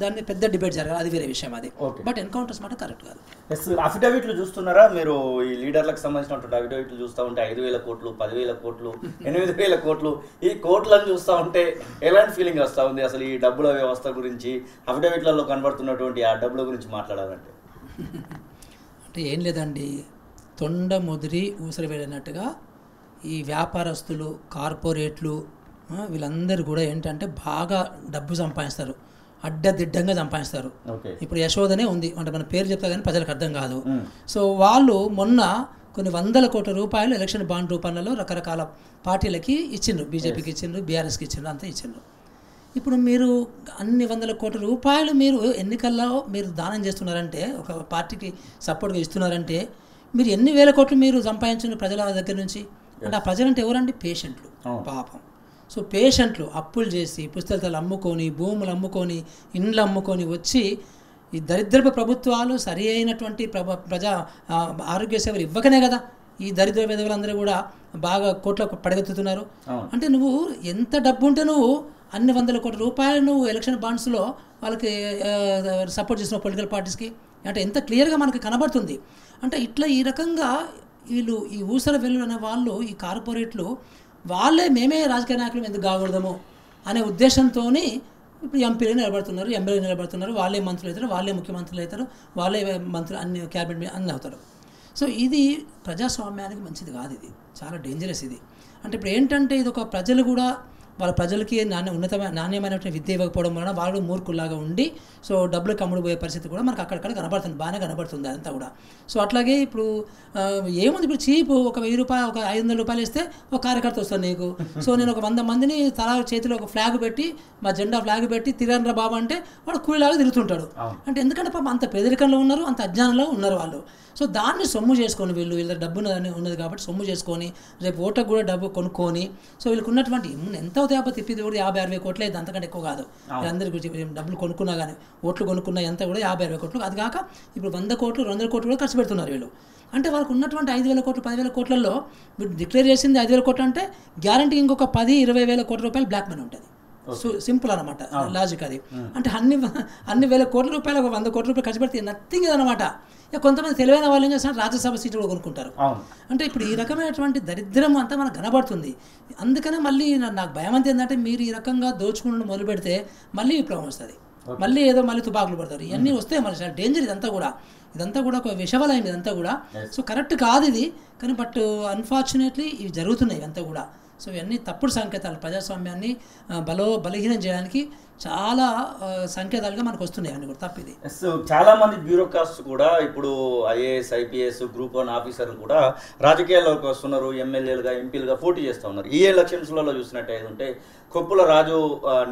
Speaker 2: దాన్ని పెద్ద డిబేట్ జరగాలి, అది వేరే విషయం అది. బట్ ఎన్కౌంటర్స్ మాట కరెక్ట్ కాదు.
Speaker 1: అఫిడవిట్లు చూస్తున్నారా మీరు? ఈ లీడర్లకు సంబంధించినటువంటి అఫిడవిట్లు చూస్తూ ఉంటే 5,000 కోట్లు, 10,000 కోట్లు, 8,000 కోట్లు, ఈ కోట్లను చూస్తూ ఉంటే ఎలాంటి ఫీలింగ్ వస్తూ ఉంది అసలు ఈ డబ్బుల వ్యవస్థ గురించి? అఫిడవిట్లలో కనబడుతున్నటువంటి ఆ డబ్బుల గురించి మాట్లాడాలంటే
Speaker 2: అంటే ఏం లేదండి, తొండ ముదిరి ఊసరి వెళ్ళినట్టుగా ఈ వ్యాపారస్తులు, కార్పొరేట్లు వీళ్ళందరూ కూడా ఏంటంటే బాగా డబ్బు సంపాదిస్తారు, అడ్డదిడ్డంగా సంపాదిస్తారు. ఇప్పుడు యశోదనే ఉంది అంటే మన పేరు చెప్తా కానీ ప్రజలకు అర్థం కాదు. సో వాళ్ళు మొన్న కొన్ని 100 కోట్ల రూపాయలు ఎలక్షన్ బాండ్ రూపంలో రకరకాల పార్టీలకి ఇచ్చిండ్రు, బీజేపీకి ఇచ్చిండ్రు, బీఆర్ఎస్కి ఇచ్చిండ్రు, అంతా ఇచ్చిండ్రు. ఇప్పుడు మీరు అన్ని 100 కోట్ల రూపాయలు మీరు ఎన్నికల్లో మీరు దానం చేస్తున్నారంటే, ఒక పార్టీకి సపోర్ట్గా ఇస్తున్నారంటే, మీరు ఎన్ని వేల కోట్లు మీరు సంపాదించిన ప్రజల దగ్గర నుంచి అంటే ఆ ప్రజలంటే ఎవరండి? పేషెంట్లు, పాపం. సో పేషెంట్లు అప్పులు చేసి పుస్తకాలు అమ్ముకొని, భూములు అమ్ముకొని, ఇండ్లు అమ్ముకొని వచ్చి ఈ దరిద్రపు ప్రభుత్వాలు సరి అయినటువంటి ప్రజా ఆరోగ్య సేవలు ఇవ్వకనే కదా ఈ దరిద్ర విధవులందరూ కూడా బాగా కోట్లకు పడగెత్తుతున్నారు. అంటే నువ్వు ఎంత డబ్బు ఉంటే నువ్వు అన్ని 100 కోట్ల రూపాయలు నువ్వు ఎలక్షన్ బాండ్స్లో వాళ్ళకి సపోర్ట్ చేసిన పొలిటికల్ పార్టీస్కి అంటే ఎంత క్లియర్గా మనకి కనబడుతుంది. అంటే ఇట్లా ఈ రకంగా వీళ్ళు ఈ ఊసర వెళ్ళు అనే వాళ్ళు, ఈ కార్పొరేట్లు వాళ్ళే మేమే రాజకీయ నాయకులు ఎందుకు కాకూడదము అనే ఉద్దేశంతో ఇప్పుడు ఎంపీలు నిలబడుతున్నారు, ఎమ్మెల్యేలు నిలబడుతున్నారు, వాళ్ళే మంత్రులు అవుతారు, వాళ్ళే ముఖ్యమంత్రులు అవుతారు, వాళ్ళే మంత్రులు అన్ని క్యాబినెట్ అన్నీ అవుతారు. సో ఇది ప్రజాస్వామ్యానికి మంచిది కాదు, ఇది చాలా డేంజరస్ ఇది. అంటే ఇప్పుడు ఏంటంటే ఇది ఒక ప్రజలు కూడా వాళ్ళ ప్రజలకి నాణ్యమైనటువంటి విద్య ఇవ్వకపోవడం వలన వాళ్ళు మూర్ఖుల్లాగా ఉండి సో డబ్బులకు అమ్ముడు పోయే పరిస్థితి కూడా మనకు అక్కడక్కడ కనబడుతుంది, బాగానే కనబడుతుంది అదంతా కూడా. సో అట్లాగే ఇప్పుడు ఏముంది, ఇప్పుడు చీప్ ఒక 1,000 రూపాయలు, ఒక 500 రూపాయలు ఇస్తే ఒక కార్యకర్త వస్తుంది నీకు. సో నేను ఒక 100 మందిని తలా చేతిలో ఒక ఫ్లాగ్ పెట్టి, మా జెండా ఫ్లాగ్ పెట్టి తిరగనరా బాబు అంటే వాడు కూలీలాగా తిరుగుతుంటాడు. అంటే ఎందుకంటే పాపం అంత పేదరికంలో ఉన్నారు, అంత అజ్ఞానంలో ఉన్నారు వాళ్ళు. సో దాన్ని సొమ్ము చేసుకొని వీళ్ళ డబ్బు ఉన్నది కాబట్టి సొమ్ము చేసుకొని రేపు ఓటకు కూడా డబ్బు కొనుక్కొని సో వీళ్ళకి ఉన్నటువంటి ఎంత అవుతాయో తిప్పిది కూడా 50-60 కోట్లే, ఇది అంతకంటే ఎక్కువ కాదు. వీళ్ళందరికీ డబ్బులు కొనుక్కున్నా కానీ ఓట్లు కొనుక్కున్నా ఎంత కూడా 50-60 కోట్లు. అది కాక ఇప్పుడు 100 కోట్లు 200 కోట్లు కూడా ఖర్చు పెడుతున్నారు వీళ్ళు. అంటే వాళ్ళకు ఉన్నటువంటి 5,000 కోట్లు 10,000 కోట్లలో వీళ్ళు డిక్లేర్ చేసింది 5,000 కోట్లు అంటే గ్యారంటీ ఇంకొక 10-20 వేల కోట్ల రూపాయలు బ్లాక్ మనీ ఉంటుంది. సో సింపుల్ అనమాట లాజిక్ అది. అంటే అన్ని వేల కోట్ల రూపాయలు ఒక 100 కోట్ల రూపాయలు ఖర్చు పెడితే నథింగ్ ఇదనమాట. ఇక కొంతమంది తెలివైన వాళ్ళు ఏం చేస్తున్నారు, రాజ్యసభ సీట్లు కూడా కొనుక్కుంటారు. అంటే ఇప్పుడు ఈ రకమైనటువంటి దరిద్రం అంతా మనకు కనబడుతుంది. అందుకనే మళ్ళీ నాకు భయం అంతా ఏంటంటే మీరు ఈ రకంగా దోచుకుంటూ మొదలు పెడితే మళ్ళీ విప్లవం వస్తుంది, మళ్ళీ ఏదో మళ్ళీ తుపాకులు పడతారు, ఇవన్నీ వస్తాయి. మళ్ళీ చాలా డేంజర్ ఇదంతా కూడా ఒక విషవలైంది ఇదంతా కూడా. సో కరెక్ట్ కాదు ఇది, కానీ బట్ అన్ఫార్చునేట్లీ ఇవి జరుగుతున్నాయి ఇవంతా కూడా. సో ఇవన్నీ తప్పుడు సంకేతాలు, ప్రజాస్వామ్యాన్ని బలహీనం చేయడానికి చాలా సంకేతాలుగా మనకు వస్తున్నాయి అన్నీ కూడా తప్పిది.
Speaker 1: చాలా మంది బ్యూరోక్రాట్స్ కూడా ఇప్పుడు ఐఏఎస్ ఐపీఎస్ గ్రూప్ 1 ఆఫీసర్లు కూడా రాజకీయాల్లోకి వస్తున్నారు, ఎమ్మెల్యేలుగా ఎంపీలుగా పోటీ చేస్తూ ఉన్నారు. ఈ ఎలక్షన్స్లలో చూసినట్టయితే ఉంటే కొప్పుల రాజు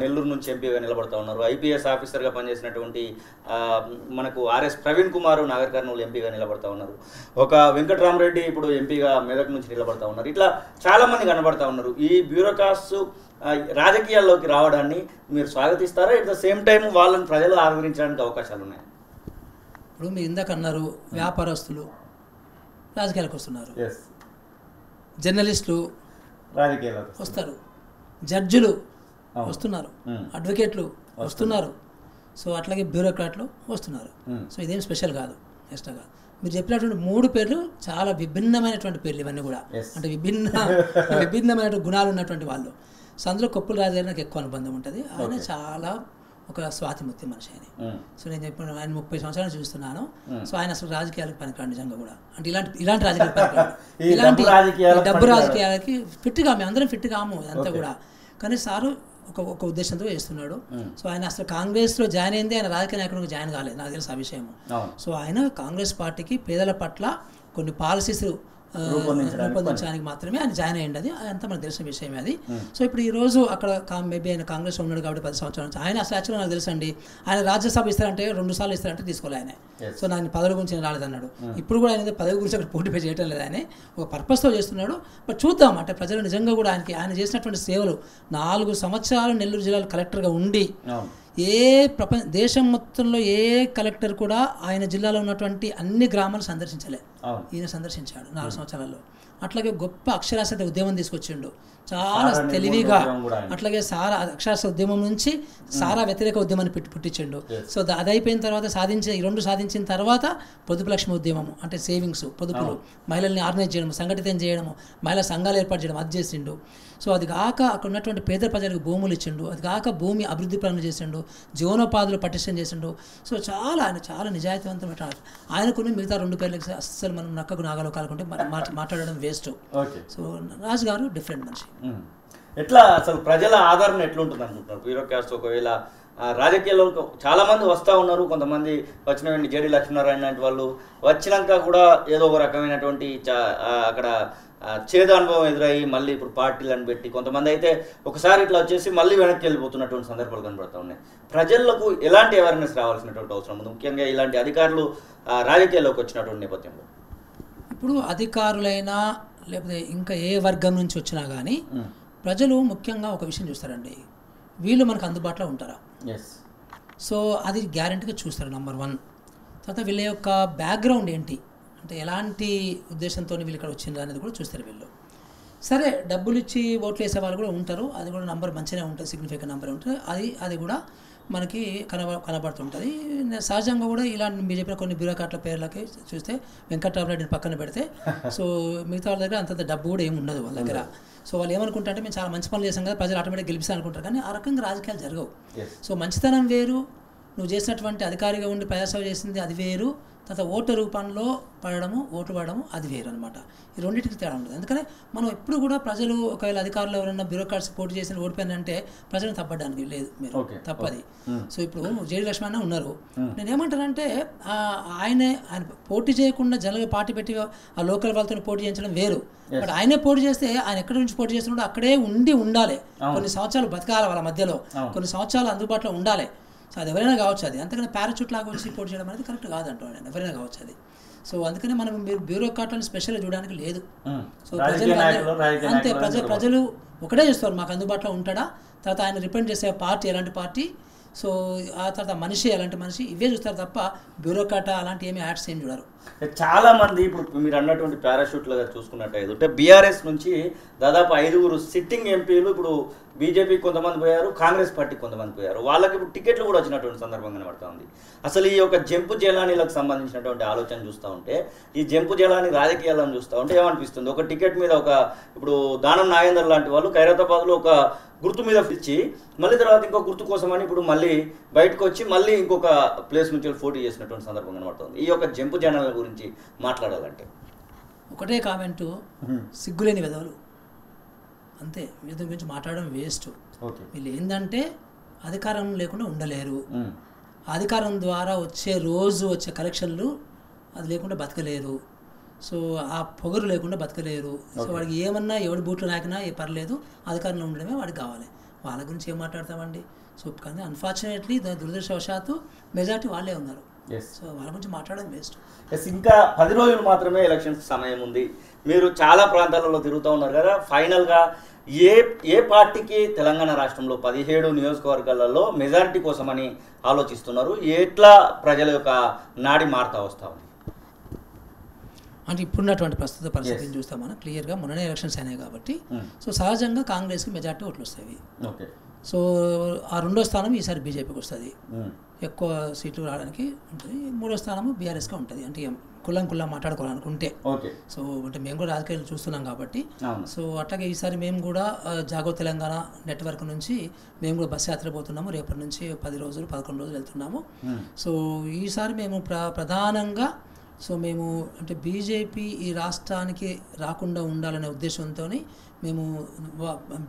Speaker 1: నెల్లూరు నుంచి ఎంపీగా నిలబడతా ఉన్నారు. ఐపీఎస్ ఆఫీసర్గా పనిచేసినటువంటి మనకు ఆర్ఎస్ ప్రవీణ్ కుమార్ నాగర్ కర్నూలు ఎంపీగా నిలబడతా ఉన్నారు. ఒక వెంకటరామరెడ్డి ఇప్పుడు ఎంపీగా మెదక్ నుంచి నిలబడతా ఉన్నారు. ఇట్లా చాలామంది కనబడతా ఉన్నారు. ఈ బ్యూరోక్రాట్స్ రాజకీయాల్లోకి రావడాన్ని మీరు స్వాగతిస్తారా? ఎట్ ద సేమ్ టైం వాళ్ళని ప్రజలు ఆదరించడానికి అవకాశాలు ఉన్నాయి?
Speaker 2: ఇప్పుడు మీరు ఇందాక అన్నారు వ్యాపారస్తులు రాజకీయాలకు వస్తున్నారు, జర్నలిస్టులు
Speaker 1: రాజకీయాలకు
Speaker 2: వస్తారు, జడ్జిలు వస్తున్నారు, అడ్వకేట్లు వస్తున్నారు, సో అట్లాగే బ్యూరోక్రాట్లు వస్తున్నారు. సో ఇదేం స్పెషల్ కాదు, ఎక్స్ట్రా కాదు. మీరు చెప్పినటువంటి 3 పేర్లు చాలా విభిన్నమైనటువంటి పేర్లు ఇవన్నీ కూడా, అంటే విభిన్నమైన గుణాలు ఉన్నటువంటి వాళ్ళు. సో అందులో కొప్పుల రాజు గారికి నాకు ఎక్కువ అనుబంధం ఉంటుంది. ఆయన చాలా ఒక స్వాతిముత్యం మనిషి ఆయన. సో నేను చెప్పిన ఆయన 30 సంవత్సరాలు చూస్తున్నాను. సో ఆయన అసలు రాజకీయాలకు పనికిరాడు నిజంగా కూడా, అంటే ఇలాంటి రాజకీయాలకు పనికిరాడు, ఇలాంటి డబ్బు రాజకీయాలకి ఫిట్ కాము, అందరం ఫిట్ కాము ఇదంతా కూడా. కానీ సారు ఒక ఉద్దేశంతో చేస్తున్నాడు. సో ఆయన అసలు కాంగ్రెస్లో జాయిన్ అయింది, ఆయన రాజకీయ నాయకుడికి జాయిన్ కాలేదు, నాకు తెలుసు ఆ విషయం. సో ఆయన కాంగ్రెస్ పార్టీకి పేదల పట్ల కొన్ని పాలసీస్ రూపొందించడానికి మాత్రమే ఆయన జాయిన్ అయ్యింది. అది అంతా మనకు తెలిసిన విషయమే అది. సో ఇప్పుడు ఈ రోజు అక్కడ మేబీ ఆయన కాంగ్రెస్లో ఉన్నాడు కాబట్టి 10 సంవత్సరాల నుంచి ఆయన అసలు యాక్చువల్గా నాకు తెలుసు అండి, ఆయన రాజ్యసభ ఇస్తారంటే 2 సార్లు ఇస్తారంటే తీసుకోవాలి ఆయన. సో నాకు పదవి గురించి రాలేదన్నాడు. ఇప్పుడు కూడా ఆయన పదవి గురించి అక్కడ పోటీ చేయడం లేదు, ఆయన ఒక పర్పస్తో చేస్తున్నాడు. బట్ చూద్దాం, అంటే ప్రజలు నిజంగా కూడా ఆయన చేసినటువంటి సేవలు, 4 సంవత్సరాలు నెల్లూరు జిల్లాలో కలెక్టర్గా ఉండి దేశం మొత్తంలో ఏ కలెక్టర్ కూడా ఆయన జిల్లాలో ఉన్నటువంటి అన్ని గ్రామాలు సందర్శించలే, ఈయన సందర్శించాడు 4 సంవత్సరాల్లో. అట్లాగే గొప్ప అక్షరాస్యత ఉద్యమం తీసుకొచ్చిండు, చాలా తెలివిగా. అట్లాగే సారా అక్షరాస్యత ఉద్యమం నుంచి సారా వ్యతిరేక ఉద్యమాన్ని పుట్టించిండు. సో అది అయిపోయిన తర్వాత ఈ 2 సాధించిన తర్వాత పొదుపు లక్ష్మి ఉద్యమం, అంటే సేవింగ్స్, పొదుపులు, మహిళల్ని ఆర్గనైజ్ చేయడం, సంఘటితం చేయడము, మహిళా సంఘాలు ఏర్పాటు చేయడం, అది చేసిండు. సో అది కాక అక్కడ ఉన్నటువంటి పేద ప్రజలకు భూములు ఇచ్చిండు, అది కాక భూమి అభివృద్ధి పనులు చేసిండు, జీవనోపాధులు పటిష్టం చేసిండు. సో ఆయన చాలా నిజాయితీవంతమైన ఆయనకుని మిగతా 2 పేర్లకి అస్సలు మనం నక్కకు నాగలో కాలుకుంటే మాట్లాడడం వేస్ట్. సో రాజు గారు డిఫరెంట్ మనిషి.
Speaker 1: ఎట్లా అసలు ప్రజల ఆదరణ ఎట్లుంటుంది అనుకుంటున్నారు బ్యూరోక్రాట్స్? ఒకవేళ రాజకీయాల్లో చాలా మంది వస్తూ ఉన్నారు, కొంతమంది వచ్చిన జేడి లక్ష్మీనారాయణ లాంటి వాళ్ళు వచ్చినాక కూడా ఏదో ఒక రకమైనటువంటి అక్కడ చేదు అనుభవం ఎదురయ్యి మళ్ళీ ఇప్పుడు పార్టీలను పెట్టి కొంతమంది అయితే ఒకసారి ఇట్లా వచ్చేసి మళ్ళీ వెనక్కి వెళ్ళిపోతున్నటువంటి సందర్భాలు కనబడుతూ ఉన్నాయి. ప్రజలకు ఎలాంటి అవేర్నెస్ రావాల్సినటువంటి అవసరం ఉంది, ముఖ్యంగా ఇలాంటి అధికారులు రాజకీయాల్లోకి వచ్చినటువంటి నేపథ్యంలో?
Speaker 2: ఇప్పుడు అధికారులైనా లేకపోతే ఇంకా ఏ వర్గం నుంచి వచ్చినా కానీ ప్రజలు ముఖ్యంగా ఒక విషయం చూస్తారండి, వీళ్ళు మనకు అందుబాటులో ఉంటారా. సో అది గ్యారెంటీగా చూస్తారు, నెంబర్ 1. తర్వాత వీళ్ళ యొక్క బ్యాక్గ్రౌండ్ ఏంటి, అంటే ఎలాంటి ఉద్దేశంతో వీళ్ళు ఇక్కడ వచ్చిండ్రు అనేది కూడా చూస్తారు వీళ్ళు. సరే డబ్బులు ఇచ్చి ఓట్లు వేసే వాళ్ళు కూడా ఉంటారు, అది కూడా నెంబర్ మంచిగా ఉంటుంది, సిగ్నిఫికెంట్ నెంబర్ ఉంటుంది, అది కూడా మనకి కనబడుతుంటుంది. సహజంగా కూడా ఇలాంటి మీరు చెప్పిన కొన్ని బ్యూరోక్రాట్ల పేర్లకి చూస్తే వెంకట్రామరెడ్డిని పక్కన పెడితే సో మిగతా వాళ్ళ దగ్గర అంత డబ్బు కూడా ఏమి ఉండదు వాళ్ళ దగ్గర. సో వాళ్ళు ఏమనుకుంటారంటే మేము చాలా మంచి పనులు చేసాం కదా, ప్రజలు ఆటోమేటిక్గా గెలిపిస్తాను అనుకుంటారు, కానీ ఆ రకంగా రాజకీయాలు జరగవు. సో మంచితనం వేరు, నువ్వు చేసినటువంటి అధికారిగా ఉండి ప్రజాసేవ చేసింది అది వేరు, తర్వాత ఓటు రూపంలో ఓటు పడము అది వేరు అనమాట. ఈ రెండింటికి తేడా ఉంటుంది. అందుకనే మనం ఎప్పుడు కూడా ప్రజలు ఒకవేళ అధికారులు ఎవరైనా బ్యూరోక్రాట్స్ పోటీ చేసిన ఓడిపోయినంటే ప్రజలను తప్పడానికి లేదు, మీరు తప్పది. సో ఇప్పుడు జేడి లక్ష్మణ ఉన్నారు, నేనేమంటానంటే ఆయన పోటీ చేయకుండా జనరల్గా పార్టీ పెట్టి ఆ లోకల్ వాళ్ళతో పోటీ చేయించడం వేరు. బట్ ఆయనే పోటీ చేస్తే ఆయన ఎక్కడి నుంచి పోటీ చేస్తున్నాడో అక్కడే ఉండాలి, కొన్ని సంవత్సరాలు బతకాలి, వాళ్ళ మధ్యలో కొన్ని సంవత్సరాలు అందుబాటులో ఉండాలి. సో అది ఎవరైనా కావచ్చు, అది అంతకన్నా పారాచూట్ లాగా వచ్చి పోటీ చేయడం అనేది కరెక్ట్ కాదంటాను నేను, ఎవరైనా కావచ్చు అది. సో అందుకనే మనం మీరు బ్యూరోక్రాట్లను స్పెషల్గా చూడడానికి లేదు. సో ప్రజలు ఒకటే చేస్తారు, మాకు అందుబాటులో ఉంటాడా, తర్వాత ఆయన రిప్రజెంట్ చేసే పార్టీ ఎలాంటి పార్టీ, సో ఆ తర్వాత మనిషి ఎలాంటి మనిషి, ఇవే చూస్తారు తప్ప బ్యూరోక్రాట్ అలాంటి ఏమి యాడ్స్ ఏం చూడరు.
Speaker 1: చాలా మంది ఇప్పుడు మీరు అన్నటువంటి పారాషూట్లుగా చూసుకున్నట్టయితే బీఆర్ఎస్ నుంచి దాదాపు 5 సిట్టింగ్ ఎంపీలు ఇప్పుడు బీజేపీ కొంతమంది పోయారు, కాంగ్రెస్ పార్టీకి కొంతమంది పోయారు, వాళ్ళకి ఇప్పుడు టికెట్లు కూడా వచ్చినటువంటి సందర్భం కనబడుతూ ఉంది. అసలు ఈ యొక్క జంపు జలానీలకు సంబంధించినటువంటి ఆలోచన చూస్తూ ఉంటే, ఈ జంపు జలాని రాజకీయాలను చూస్తూ ఉంటే ఏమనిపిస్తుంది, ఒక టికెట్ మీద ఇప్పుడు దానం నాగేందర్ లాంటి వాళ్ళు ఖైరతాబాద్లో ఒక గుర్తు మీద ఇచ్చి మళ్ళీ తర్వాత ఇంకో గుర్తు కోసమని ఇప్పుడు మళ్ళీ బయటకు వచ్చి మళ్ళీ ఇంకొక ప్లేస్ నుంచి పోటీ చేసినటువంటి సందర్భం కనబడుతుంది. ఈ యొక్క జంపు జనాల గురించి మాట్లాడాలంటే
Speaker 2: ఒకటే కామెంటు, సిగ్గులేని విధవలు అంతే, వీళ్ళ గురించి మాట్లాడడం వేస్ట్. వీళ్ళు ఏంటంటే అధికారం లేకుండా ఉండలేరు. అధికారం ద్వారా వచ్చే కలెక్షన్లు అది లేకుండా బతకలేరు. సో ఆ పొగరు లేకుండా బతకలేరు. సో వాడికి ఏమన్నా ఎవడి బూట్లు నాకినా పర్లేదు, అధికారంలో ఉండడమే వాడికి కావాలి. వాళ్ళ గురించి ఏం మాట్లాడతామండి. సో కానీ అన్ఫార్చునేట్లీ దురదృష్టవశాత్తు మెజార్టీ వాళ్ళే ఉన్నారు. సో వాళ్ళ గురించి మాట్లాడడం వేస్ట్.
Speaker 1: ఇంకా 10 రోజులు మాత్రమే ఎలక్షన్స్ సమయం ఉంది. మీరు చాలా ప్రాంతాలలో తిరుగుతూ ఉన్నారు కదా, ఫైనల్గా ఏ పార్టీకి తెలంగాణ రాష్ట్రంలో 17 నియోజకవర్గాలలో మెజారిటీ కోసమని ఆలోచిస్తున్నారు? ఎట్లా ప్రజల యొక్క నాడి మారుతా వస్తూ ఉంది?
Speaker 2: అంటే ఇప్పుడున్నటువంటి ప్రస్తుత పరిస్థితిని చూస్తే మనం క్లియర్గా మొన్ననే ఎలక్షన్స్ అయినాయి కాబట్టి సో సహజంగా కాంగ్రెస్కి మెజార్టీ ఓట్లు వస్తాయి. సో ఆ 2వ స్థానం ఈసారి బీజేపీకి వస్తుంది, ఎక్కువ సీట్లు రావడానికి ఉంటుంది. 3వ స్థానము బీఆర్ఎస్గా ఉంటుంది. అంటే కుల్లం మాట్లాడుకోవాలనుకుంటే సో అంటే మేము కూడా రాజకీయాలు చూస్తున్నాం కాబట్టి సో అట్లాగే ఈసారి మేము కూడా జాగో తెలంగాణ నెట్వర్క్ నుంచి మేము కూడా బస్సు యాత్ర పోతున్నాము. రేపటి నుంచి 10 రోజులు 11 రోజులు వెళ్తున్నాము. సో ఈసారి మేము ప్రధానంగా సో మేము అంటే బీజేపీ ఈ రాష్ట్రానికి రాకుండా ఉండాలనే ఉద్దేశంతో మేము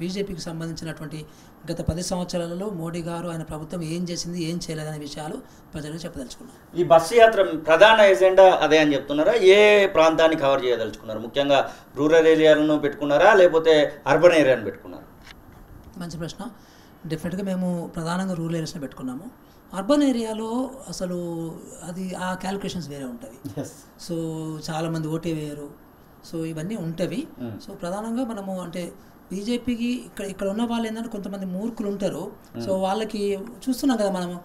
Speaker 2: బీజేపీకి సంబంధించినటువంటి గత 10 సంవత్సరాలలో మోడీ గారు ఆయన ప్రభుత్వం ఏం చేసింది ఏం చేయలేదనే విషయాలు ప్రజలకు చెప్పదలుచుకున్నాం.
Speaker 1: ఈ బస్సు యాత్ర ప్రధాన ఎజెండా అదే అని చెప్తున్నారా? ఏ ప్రాంతాన్ని కవర్ చేయదలుచుకున్నారు? ముఖ్యంగా రూరల్ ఏరియాలను పెట్టుకున్నారా లేకపోతే అర్బన్ ఏరియాను పెట్టుకున్నారా?
Speaker 2: మంచి ప్రశ్న. డెఫినెట్గా మేము ప్రధానంగా రూరల్ ఏరియాస్ని పెట్టుకున్నాము. అర్బన్ ఏరియాలో అసలు అది ఆ క్యాలిక్యులేషన్స్ వేరే ఉంటుంది. సో చాలామంది ఓటే వేయరు. సో ఇవన్నీ ఉంటవి. సో ప్రధానంగా మనము అంటే బీజేపీకి ఇక్కడ ఉన్న వాళ్ళు ఏంటంటే కొంతమంది మూర్ఖులు ఉంటారు. సో వాళ్ళకి చూస్తున్నాం కదా మనము,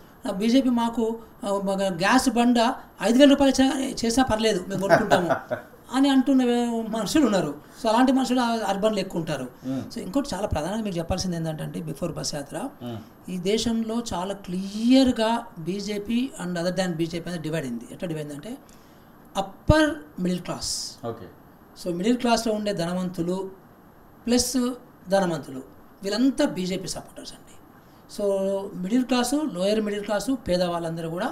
Speaker 2: బీజేపీ మాకు గ్యాస్ బండ 5,000 రూపాయలు చేసినా పర్లేదు మేము కొనుక్కుంటాము అని అంటున్న మనుషులు ఉన్నారు. సో అలాంటి మనుషులు అర్బన్లో ఎక్కువ ఉంటారు. సో ఇంకోటి చాలా ప్రధానంగా మీకు చెప్పాల్సింది ఏంటంటే బిఫోర్ బస్ యాత్ర ఈ దేశంలో చాలా క్లియర్గా BJP and other than BJP అనేది డివైడ్ అయింది. ఎట్లా డివైడ్ అంటే upper middle class. So middle క్లాస్లో ఉండే ధనవంతులు ప్లస్ ధనవంతులు వీళ్ళంతా బీజేపీ సపోర్టర్స్ అండి. So middle class, lower middle class, పేదవాళ్ళందరూ కూడా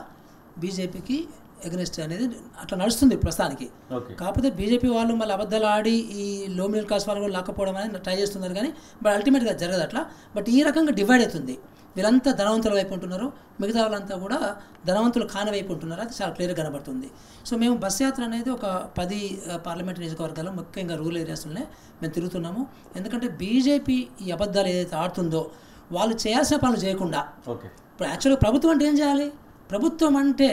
Speaker 2: బీజేపీకి ఎగనెస్ట్ అనేది అట్లా నడుస్తుంది ప్రస్తుతానికి. కాకపోతే బీజేపీ వాళ్ళు మళ్ళీ అబద్ధాలు ఆడి ఈ లో మిడిల్ క్లాస్ వాళ్ళు కూడా లాక్కపోవడం అనేది ట్రై చేస్తున్నారు. కానీ బట్ అల్టిమేట్గా జరగదు అట్లా. బట్ ఈ రకంగా డివైడ్ అవుతుంది. వీళ్ళంతా ధనవంతుల వైపు ఉంటున్నారు, మిగతా వాళ్ళంతా కూడా ధనవంతులు కాని వైపు ఉంటున్నారు. అది చాలా క్లియర్గా కనబడుతుంది. సో మేము బస్ యాత్ర అనేది ఒక 10 పార్లమెంట్ నియోజకవర్గాల్లో ముఖ్యంగా రూరల్ ఏరియాస్లోనే మేము తిరుగుతున్నాము. ఎందుకంటే బీజేపీ ఈ అబద్ధాలు ఏదైతే ఆడుతుందో వాళ్ళు చేయాల్సిన పనులు చేయకుండా, ఇప్పుడు యాక్చువల్గా ప్రభుత్వం అంటే ఏం చేయాలి? ప్రభుత్వం అంటే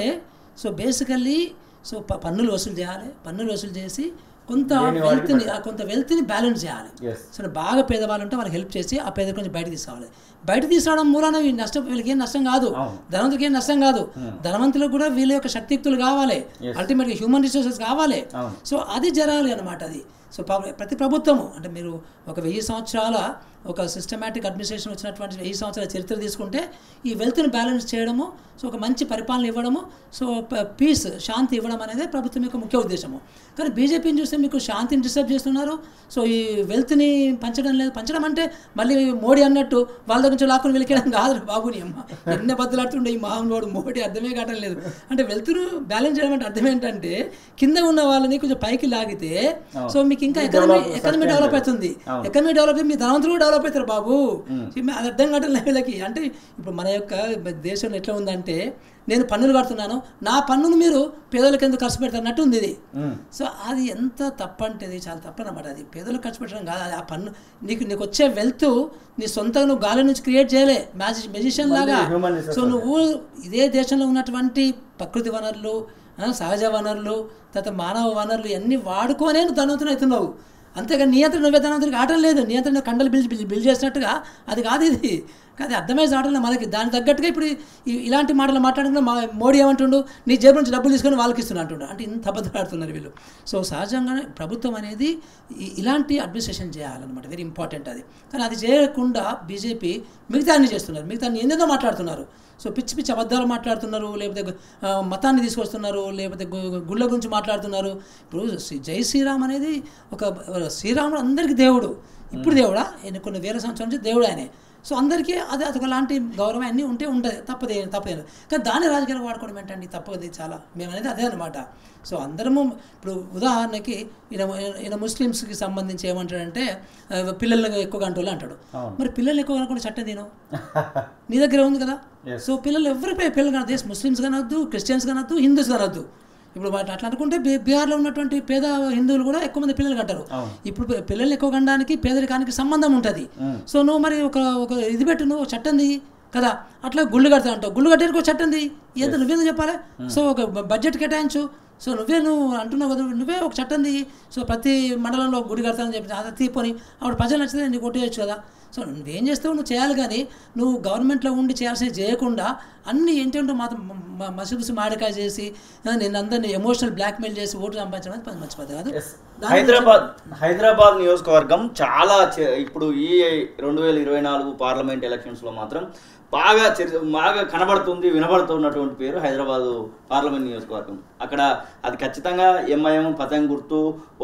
Speaker 2: సో బేసికల్లీ సో పన్నులు వసూలు చేయాలి. పన్నులు వసూలు చేసి కొంత వెల్త్ని బ్యాలెన్స్ చేయాలి. సో బాగా పేదవాళ్ళు ఉంటే వాళ్ళకి హెల్ప్ చేసి ఆ పేద కొంచెం బయట తీసుకురావాలి. బయట తీసుకురావడం మూలాన వీళ్ళకి ఏం నష్టం కాదు, ధనవంతులకి ఏం నష్టం కాదు. ధనవంతులకు కూడా వీళ్ళ యొక్క శక్తియుక్తులు కావాలి, అల్టిమేట్గా హ్యూమన్ రిసోర్సెస్ కావాలి. సో అది జరగాలి అన్నమాట. అది సో ప్రతి ప్రభుత్వము అంటే మీరు ఒక 1000 సంవత్సరాల ఒక సిస్టమేటిక్ అడ్మినిస్ట్రేషన్ వచ్చినటువంటి 1000 సంవత్సరాల చరిత్ర తీసుకుంటే ఈ వెల్త్ని బ్యాలెన్స్ చేయడము, సో ఒక మంచి పరిపాలన ఇవ్వడము, సో పీస్ శాంతి ఇవ్వడం అనేది ప్రభుత్వం యొక్క ముఖ్య ఉద్దేశము. కానీ బీజేపీని చూస్తే మీకు శాంతిని డిస్టర్బ్ చేస్తున్నారు. సో ఈ వెల్త్ని పంచడం లేదు. పంచడం అంటే మళ్ళీ మోడీ అన్నట్టు వాళ్ళ దగ్గర నుంచి లాక్కుని వెళ్ళిపోయడం కాదు బాబుని అమ్మ. ఎన్ని బద్దలాడుతుండే ఈ మహానుభావుడు మోడీ, అర్థమే కావడం లేదు. అంటే వెల్త్ను బ్యాలెన్స్ చేయడం అంటే అర్థం ఏంటంటే కింద ఉన్న వాళ్ళని కొంచెం పైకి లాగితే సో మీకు ఇంకా ఎకానమీ డెవలప్ అవుతుంది. ఎకానమీ డెవలప్ అయితే మీ ధనవంతులు డెవలప్ అవుతారు బాబు. అది అర్థం కావడం వీళ్ళకి. అంటే ఇప్పుడు మన యొక్క దేశంలో ఎట్లా ఉందంటే నేను పన్నులు కడుతున్నాను, నా పన్నును మీరు పేదలకు ఎందుకు ఖర్చు పెడతారన్నట్టు ఉంది ఇది. సో అది ఎంత తప్పంటే అది చాలా తప్పనమాట. అది పేదలకు ఖర్చు పెట్టడం కాదు. అది ఆ పన్ను నీకు వచ్చే వెల్త్ నీ సొంతంగా నువ్వు గాలి నుంచి క్రియేట్ చేయలే మ్యాజిషియన్ లాగా. సో నువ్వు ఇదే దేశంలో ఉన్నటువంటి ప్రకృతి వనరులు, సహజ వనరులు, తర్వాత మానవ వనరులు ఇవన్నీ వాడుకోనే నువ్వు ధనవంతులు అవుతున్నావు. అంతేగా నియంత్రణ నువ్వే ధనవంతుడికి ఆటం లేదు. నియంత్రణ కండలు బిల్డ్ చేసినట్టుగా అది కాదు ఇది. కానీ అర్థమయ్యే ఆటలు మనకి దానికి తగ్గట్టుగా ఇప్పుడు ఇలాంటి మాటలు మాట్లాడుకున్నా మోడీ ఏమంటుండు, నీ జేబు నుంచి డబ్బులు తీసుకొని వాళ్ళకి ఇస్తున్నా అంటుండు. అంటే ఇంత అబద్ధాలు ఆడుతున్నారు వీళ్ళు. సో సహజంగానే ప్రభుత్వం అనేది ఇలాంటి అడ్మినిస్ట్రేషన్ చేయాలన్నమాట, వెరీ ఇంపార్టెంట్ అది. కానీ అది చేయకుండా బీజేపీ మిగతా అన్ని చేస్తున్నారు, మిగతా అన్ని ఏందేదో మాట్లాడుతున్నారు. సో పిచ్చి అబద్ధాలు మాట్లాడుతున్నారు, లేకపోతే మతాన్ని తీసుకొస్తున్నారు, లేకపోతే గుళ్ళ గురించి మాట్లాడుతున్నారు. ఇప్పుడు జై శ్రీరామ్ అనేది ఒక శ్రీరాముడు అందరికీ దేవుడు. ఇప్పుడు దేవుడా? కొన్ని వేల సంవత్సరాల నుంచి దేవుడు ఆయనే. సో అందరికీ అదొక లాంటి గౌరవం అన్నీ ఉంటుంది, తప్పదే. కానీ దాన్ని రాజకీయాలకు వాడుకోవడం ఏంటండి, తప్పది చాలా. మేము అనేది అదే అనమాట. సో అందరము ఇప్పుడు ఉదాహరణకి ఈయన ముస్లిమ్స్కి సంబంధించి ఏమంటాడంటే పిల్లల్ని ఎక్కువ గంటలు అంటాడు. మరి పిల్లల్ని ఎక్కువ కనుక చట్టం తిను నీ దగ్గర ఉంది కదా. సో పిల్లలు ఎవరిపై పిల్లలు కనద్దు, ముస్లిమ్స్ కనొద్దు, క్రిస్టియన్స్ కనొద్దు, హిందూస్ కనొద్దు. ఇప్పుడు అట్లా అనుకుంటే బీహార్లో ఉన్నటువంటి పేద హిందువులు కూడా ఎక్కువ మంది పిల్లలు కంటారు. ఇప్పుడు పిల్లల్ని ఎక్కువ కనడానికి పేదరికానికి సంబంధం ఉంటుంది. సో నువ్వు మరి ఒక ఇది పెట్టు, నువ్వు చట్టం ది కదా. అట్లా గుళ్ళు కడతా అంటావు, గుళ్ళు కట్టడానికి ఒక చట్టం ది, ఏదో నువ్వేందుకు చెప్పాలి. సో ఒక బడ్జెట్ కేటాయించు. సో నువ్వు అంటున్నావు కదా, నువ్వే ఒక చట్టం ది. సో ప్రతి మండలంలో గుడి కడతానని చెప్పి అది తీపోని అప్పుడు ప్రజలు నచ్చితే నీకు కొట్టేయచ్చు కదా. సో నువ్వేం చేస్తావు, నువ్వు చేయాలి. కానీ నువ్వు గవర్నమెంట్లో ఉండి చేయాల్సినవి చేయకుండా అన్ని ఏంటంటే మాత్రం మసిగుసి మాడికాయ చేసి నేను అందరినీ ఎమోషనల్ బ్లాక్మెయిల్ చేసి ఓటు సంపాదించడం మంచి పద్ధతి కాదు.
Speaker 1: హైదరాబాద్ నియోజకవర్గం చాలా ఇప్పుడు ఈ 2024 పార్లమెంట్ ఎలక్షన్స్లో మాత్రం బాగా కనబడుతుంది, వినబడుతున్నటువంటి పేరు హైదరాబాదు పార్లమెంట్ నియోజకవర్గం. అక్కడ అది ఖచ్చితంగా ఎంఐఎం పతంగ్ గుర్తు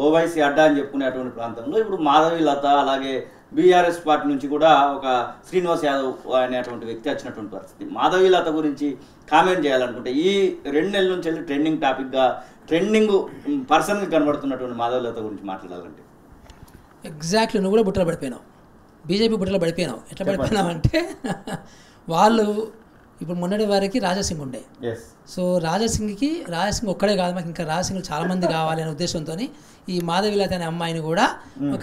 Speaker 1: ఓవైసీ అడ్డా అని చెప్పుకునేటువంటి ప్రాంతంలో ఇప్పుడు మాధవి లత అలాగే బీఆర్ఎస్ పార్టీ నుంచి కూడా ఒక శ్రీనివాస్ యాదవ్ అనేటువంటి వ్యక్తి వచ్చినటువంటి పరిస్థితి. మాధవి లత గురించి కామెంట్ చేయాలనుకుంటే ఈ 2 నెలల నుంచి వెళ్ళి ట్రెండింగ్ పర్సన్గా కనబడుతున్నటువంటి మాధవి లత గురించి మాట్లాడాలంటే
Speaker 2: ఎగ్జాక్ట్లీ నువ్వు కూడా బుట్టలో పడిపోయినావు, బీజేపీ బుట్టలో పడిపోయినావు. ఎట్లా పడిపోయినావు అంటే వాళ్ళు ఇప్పుడు మొన్నటి వారికి రాజాసింగ్ ఉండే. సో రాజాసింగ్ ఒక్కడే కాదు, మాకు ఇంకా రాజాసింగ్లు చాలామంది కావాలి అనే ఉద్దేశంతో ఈ మాధవిలత అనే అమ్మాయిని కూడా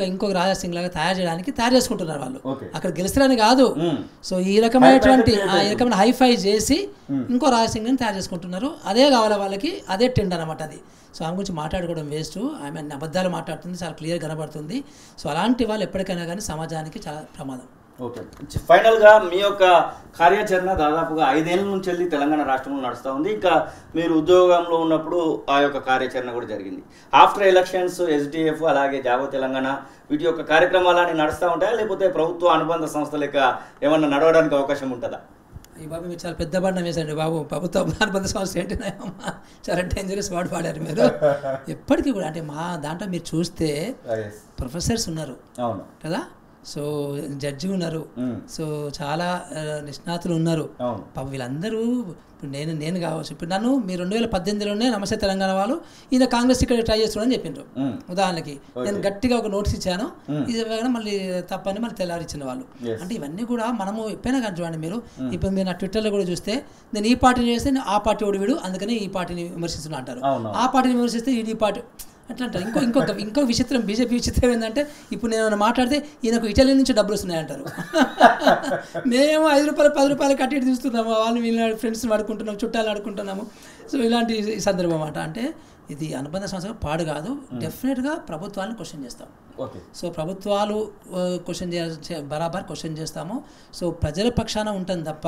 Speaker 2: ఇంకొక రాజాసింగ్ లాగా తయారు చేసుకుంటున్నారు వాళ్ళు. అక్కడ గెలుస్తారని కాదు. సో ఈ రకమైన హైఫై చేసి ఇంకో రాజాసింగ్ని తయారు చేసుకుంటున్నారు. అదే కావాలి వాళ్ళకి, అదే ట్రెండ్ అనమాట అది. సో ఆమె గురించి మాట్లాడుకోవడం వేస్ట్. ఆమె అబద్ధాలు మాట్లాడుతుంది, చాలా క్లియర్ కనబడుతుంది. సో అలాంటి వాళ్ళు ఎప్పటికైనా కానీ సమాజానికి చాలా ప్రమాదం.
Speaker 1: ఓకే, ఫైనల్గా మీ యొక్క కార్యాచరణ దాదాపుగా 5 ఏళ్ళ నుంచి వెళ్ళి తెలంగాణ రాష్ట్రంలో నడుస్తూ ఉంది. ఇంకా మీరు ఉద్యోగంలో ఉన్నప్పుడు ఆ యొక్క కార్యాచరణ కూడా జరిగింది. ఆఫ్టర్ ఎలక్షన్స్ ఎస్డిఎఫ్ అలాగే జాగో తెలంగాణ వీటి యొక్క కార్యక్రమాలని నడుస్తూ ఉంటాయా, లేకపోతే ప్రభుత్వ అనుబంధ సంస్థ లెక్క ఏమన్నా నడవడానికి అవకాశం ఉంటుందా?
Speaker 2: ఈ బాబు మీరు చాలా పెద్ద బండం వేసండి బాబు. ప్రభుత్వ అనుబంధ సంస్థ ఏంటినాయమ్మా, చాలా డేంజరస్ వర్డ్ పాడారు మీరు. ఎప్పటికీ కూడా అంటే మా దాంట్లో మీరు చూస్తే ప్రొఫెసర్స్ ఉన్నారు కదా, సో జడ్జి ఉన్నారు, సో చాలా నిష్ణాతులు ఉన్నారు. వీళ్ళందరూ ఇప్పుడు నేను కావచ్చు. ఇప్పుడు నన్ను మీరు 2018లోనే నమస్తే తెలంగాణ వాళ్ళు ఈయన కాంగ్రెస్ ఇక్కడ ట్రై చేస్తున్నాడని చెప్పిండ్రు. ఉదాహరణకి నేను గట్టిగా ఒక నోటీస్ ఇచ్చాను, ఇది మళ్ళీ తప్పని మళ్ళీ తెల్లారిచ్చిన వాళ్ళు. అంటే ఇవన్నీ కూడా మనము ఎప్పుడైనా కానీ చూడండి మీరు. ఇప్పుడు మీరు నా ట్విట్టర్లో కూడా చూస్తే నేను ఈ పార్టీని చేస్తే ఆ పార్టీ ఓడి వీడు, అందుకని ఈ పార్టీని విమర్శిస్తున్నా అంటారు. ఆ పార్టీని విమర్శిస్తే ఈ పార్టీ అట్లా అంటారు. ఇంకో విచిత్రం, బీజేపీ విచిత్రం ఏంటంటే ఇప్పుడు నేను మాట్లాడితే ఈయనకు ఇటలీ నుంచి డబ్బులు వస్తున్నాయంటారు. మేము 5 రూపాయలు 10 రూపాయలు కట్టి చూస్తున్నాము, వాళ్ళు వీళ్ళ ఫ్రెండ్స్ని ఆడుకుంటున్నాము, చుట్టాలు ఆడుకుంటున్నాము. సో ఇలాంటి సందర్భం అన్నమాట. అంటే ఇది అనుబంధ సంస్థ పాడు కాదు. డెఫినెట్గా ప్రభుత్వాలను క్వశ్చన్ చేస్తాం. సో ప్రభుత్వాలు బరాబర్ క్వశ్చన్ చేస్తాము. సో ప్రజల పక్షాన ఉంటుంది తప్ప.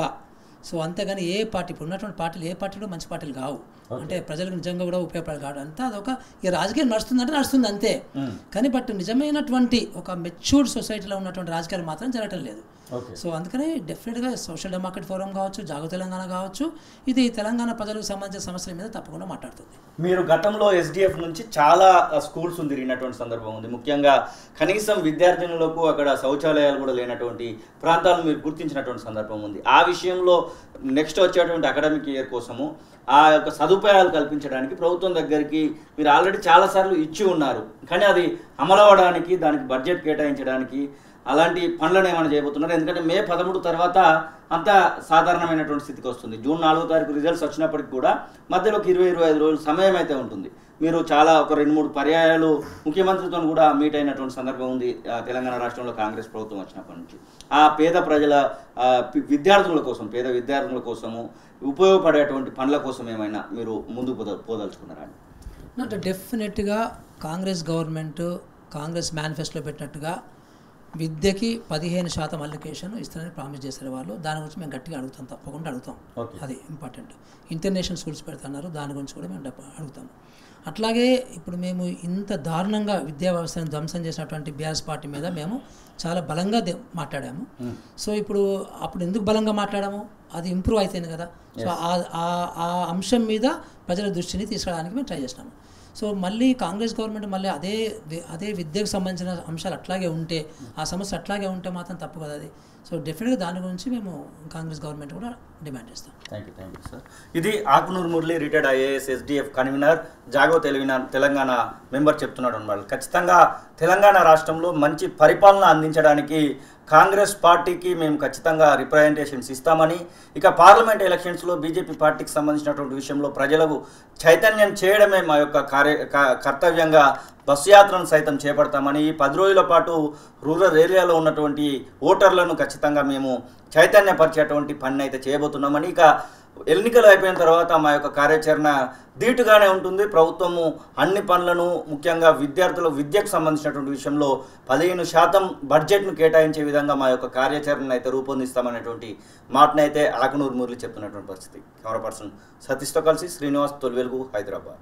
Speaker 2: సో అంతేగాని ఏ పార్టీ ఇప్పుడు ఉన్నటువంటి పార్టీలు ఏ పార్టీలు మంచి పార్టీలు కావు. అంటే ప్రజలకు నిజంగా కూడా ఉపయోగపడాలి కాదు. అంతా అదొక ఈ రాజకీయం నడుస్తుందంటే నడుస్తుంది అంతే. కానీ బట్ నిజమైనటువంటి ఒక మెచ్యూర్డ్ సొసైటీలో ఉన్నటువంటి రాజకీయాలు మాత్రం జరగటం లేదు. సో అందుకని డెఫినెట్గా సోషల్ డెమోక్రట్ ఫోరం కావచ్చు, జాగో తెలంగాణ కావచ్చు, ఇది తెలంగాణ ప్రజలకు సంబంధించిన సమస్యల మీద తప్పకుండా మాట్లాడుతుంది.
Speaker 1: మీరు గతంలో ఎస్డిఎఫ్ నుంచి చాలా స్కూల్స్ తిరిగినటువంటి సందర్భం ఉంది. ముఖ్యంగా కనీసం విద్యార్థినులకు అక్కడ శౌచాలయాలు కూడా లేనటువంటి ప్రాంతాలను మీరు గుర్తించినటువంటి సందర్భం ఉంది. ఆ విషయంలో నెక్స్ట్ వచ్చేటువంటి అకాడమిక్ ఇయర్ కోసము ఆ యొక్క సదుపాయాలు కల్పించడానికి ప్రభుత్వం దగ్గరికి మీరు ఆల్రెడీ చాలాసార్లు ఇచ్చి ఉన్నారు. కానీ అది అమలవడానికి, దానికి బడ్జెట్ కేటాయించడానికి అలాంటి పనులను ఏమైనా చేయబోతున్నారు? ఎందుకంటే మే 13 తర్వాత అంత సాధారణమైనటువంటి స్థితికి వస్తుంది. జూన్ 4వ తారీఖు రిజల్ట్స్ వచ్చినప్పటికి కూడా మధ్యలో 20-25 రోజుల సమయం అయితే ఉంటుంది. మీరు చాలా ఒక 2-3 పర్యాయాలు ముఖ్యమంత్రితో కూడా మీట్ అయినటువంటి సందర్భం ఉంది తెలంగాణ రాష్ట్రంలో కాంగ్రెస్ ప్రభుత్వం వచ్చినప్పటి నుంచి. ఆ పేద ప్రజల పేద విద్యార్థుల కోసము ఉపయోగపడేటువంటి పనుల కోసం ఏమైనా మీరు ముందుకు పోదలుచుకున్నారా?
Speaker 2: అంటే డెఫినెట్గా కాంగ్రెస్ గవర్నమెంట్ కాంగ్రెస్ మేనిఫెస్టోలో పెట్టినట్టుగా విద్యకి 15% అలికేషన్ ఇస్తారని ప్రామిస్ చేశారు వాళ్ళు. దాని గురించి మేము గట్టిగా అడుగుతాం, తప్పకుండా అడుగుతాం. అది ఇంపార్టెంట్. ఇంటర్నేషనల్ స్కూల్స్ పెడుతున్నారు, దాని గురించి కూడా మేము అడుగుతాం. అట్లాగే ఇప్పుడు మేము ఇంత దారుణంగా విద్యా వ్యవస్థను ధ్వంసం చేసినటువంటి బీఆర్ఎస్ పార్టీ మీద మేము చాలా బలంగా మాట్లాడాము. సో అప్పుడు ఎందుకు బలంగా మాట్లాడాము, అది ఇంప్రూవ్ అయితేనే కదా. సో ఆ అంశం మీద ప్రజల దృష్టిని తీసుకురావడానికి మేము ట్రై చేసినాము. సో మళ్ళీ కాంగ్రెస్ గవర్నమెంట్ మళ్ళీ అదే విద్యకు సంబంధించిన అంశాలు అట్లాగే ఉంటే, ఆ సమస్య అట్లాగే ఉంటే మాత్రం తప్పు కదా అది. సో డెఫినెట్గా దాని గురించి మేము కాంగ్రెస్ గవర్నమెంట్ కూడా డిమాండ్ చేస్తాం.
Speaker 1: Thank you sir. ఇది Akunuri Murali, retired IAS SDF convener, Jago Telangana member చెప్తున్నాడు అన్నమాట. ఖచ్చితంగా తెలంగాణ రాష్ట్రంలో మంచి పరిపాలన అందించడానికి కాంగ్రెస్ పార్టీకి మేము ఖచ్చితంగా రిప్రజెంటేషన్స్ ఇస్తామని, ఇక పార్లమెంట్ ఎలక్షన్స్లో బీజేపీ పార్టీకి సంబంధించినటువంటి విషయంలో ప్రజలకు చైతన్యం చేయడమే మా యొక్క కర్తవ్యంగా బస్సు యాత్రను సైతం చేపడతామని, ఈ 10 రోజుల పాటు రూరల్ ఏరియాలో ఉన్నటువంటి ఓటర్లను ఖచ్చితంగా మేము చైతన్యపరిచేటువంటి పని అయితే చేయబోతున్నామని, ఇక ఎన్నికలు అయిపోయిన తర్వాత మా యొక్క కార్యాచరణ ధీటుగానే ఉంటుంది. ప్రభుత్వము అన్ని పనులను, ముఖ్యంగా విద్యార్థుల విద్యకు సంబంధించినటువంటి విషయంలో 15% బడ్జెట్ను కేటాయించే విధంగా మా యొక్క కార్యాచరణ అయితే రూపొందిస్తామనేటువంటి మాటనైతే ఆకునూరు మురళి చెప్తున్నటువంటి పరిస్థితి. కెమెరా పర్సన్ సతీష్తో కలిసి శ్రీనివాస్, తొలివెలుగు, హైదరాబాద్.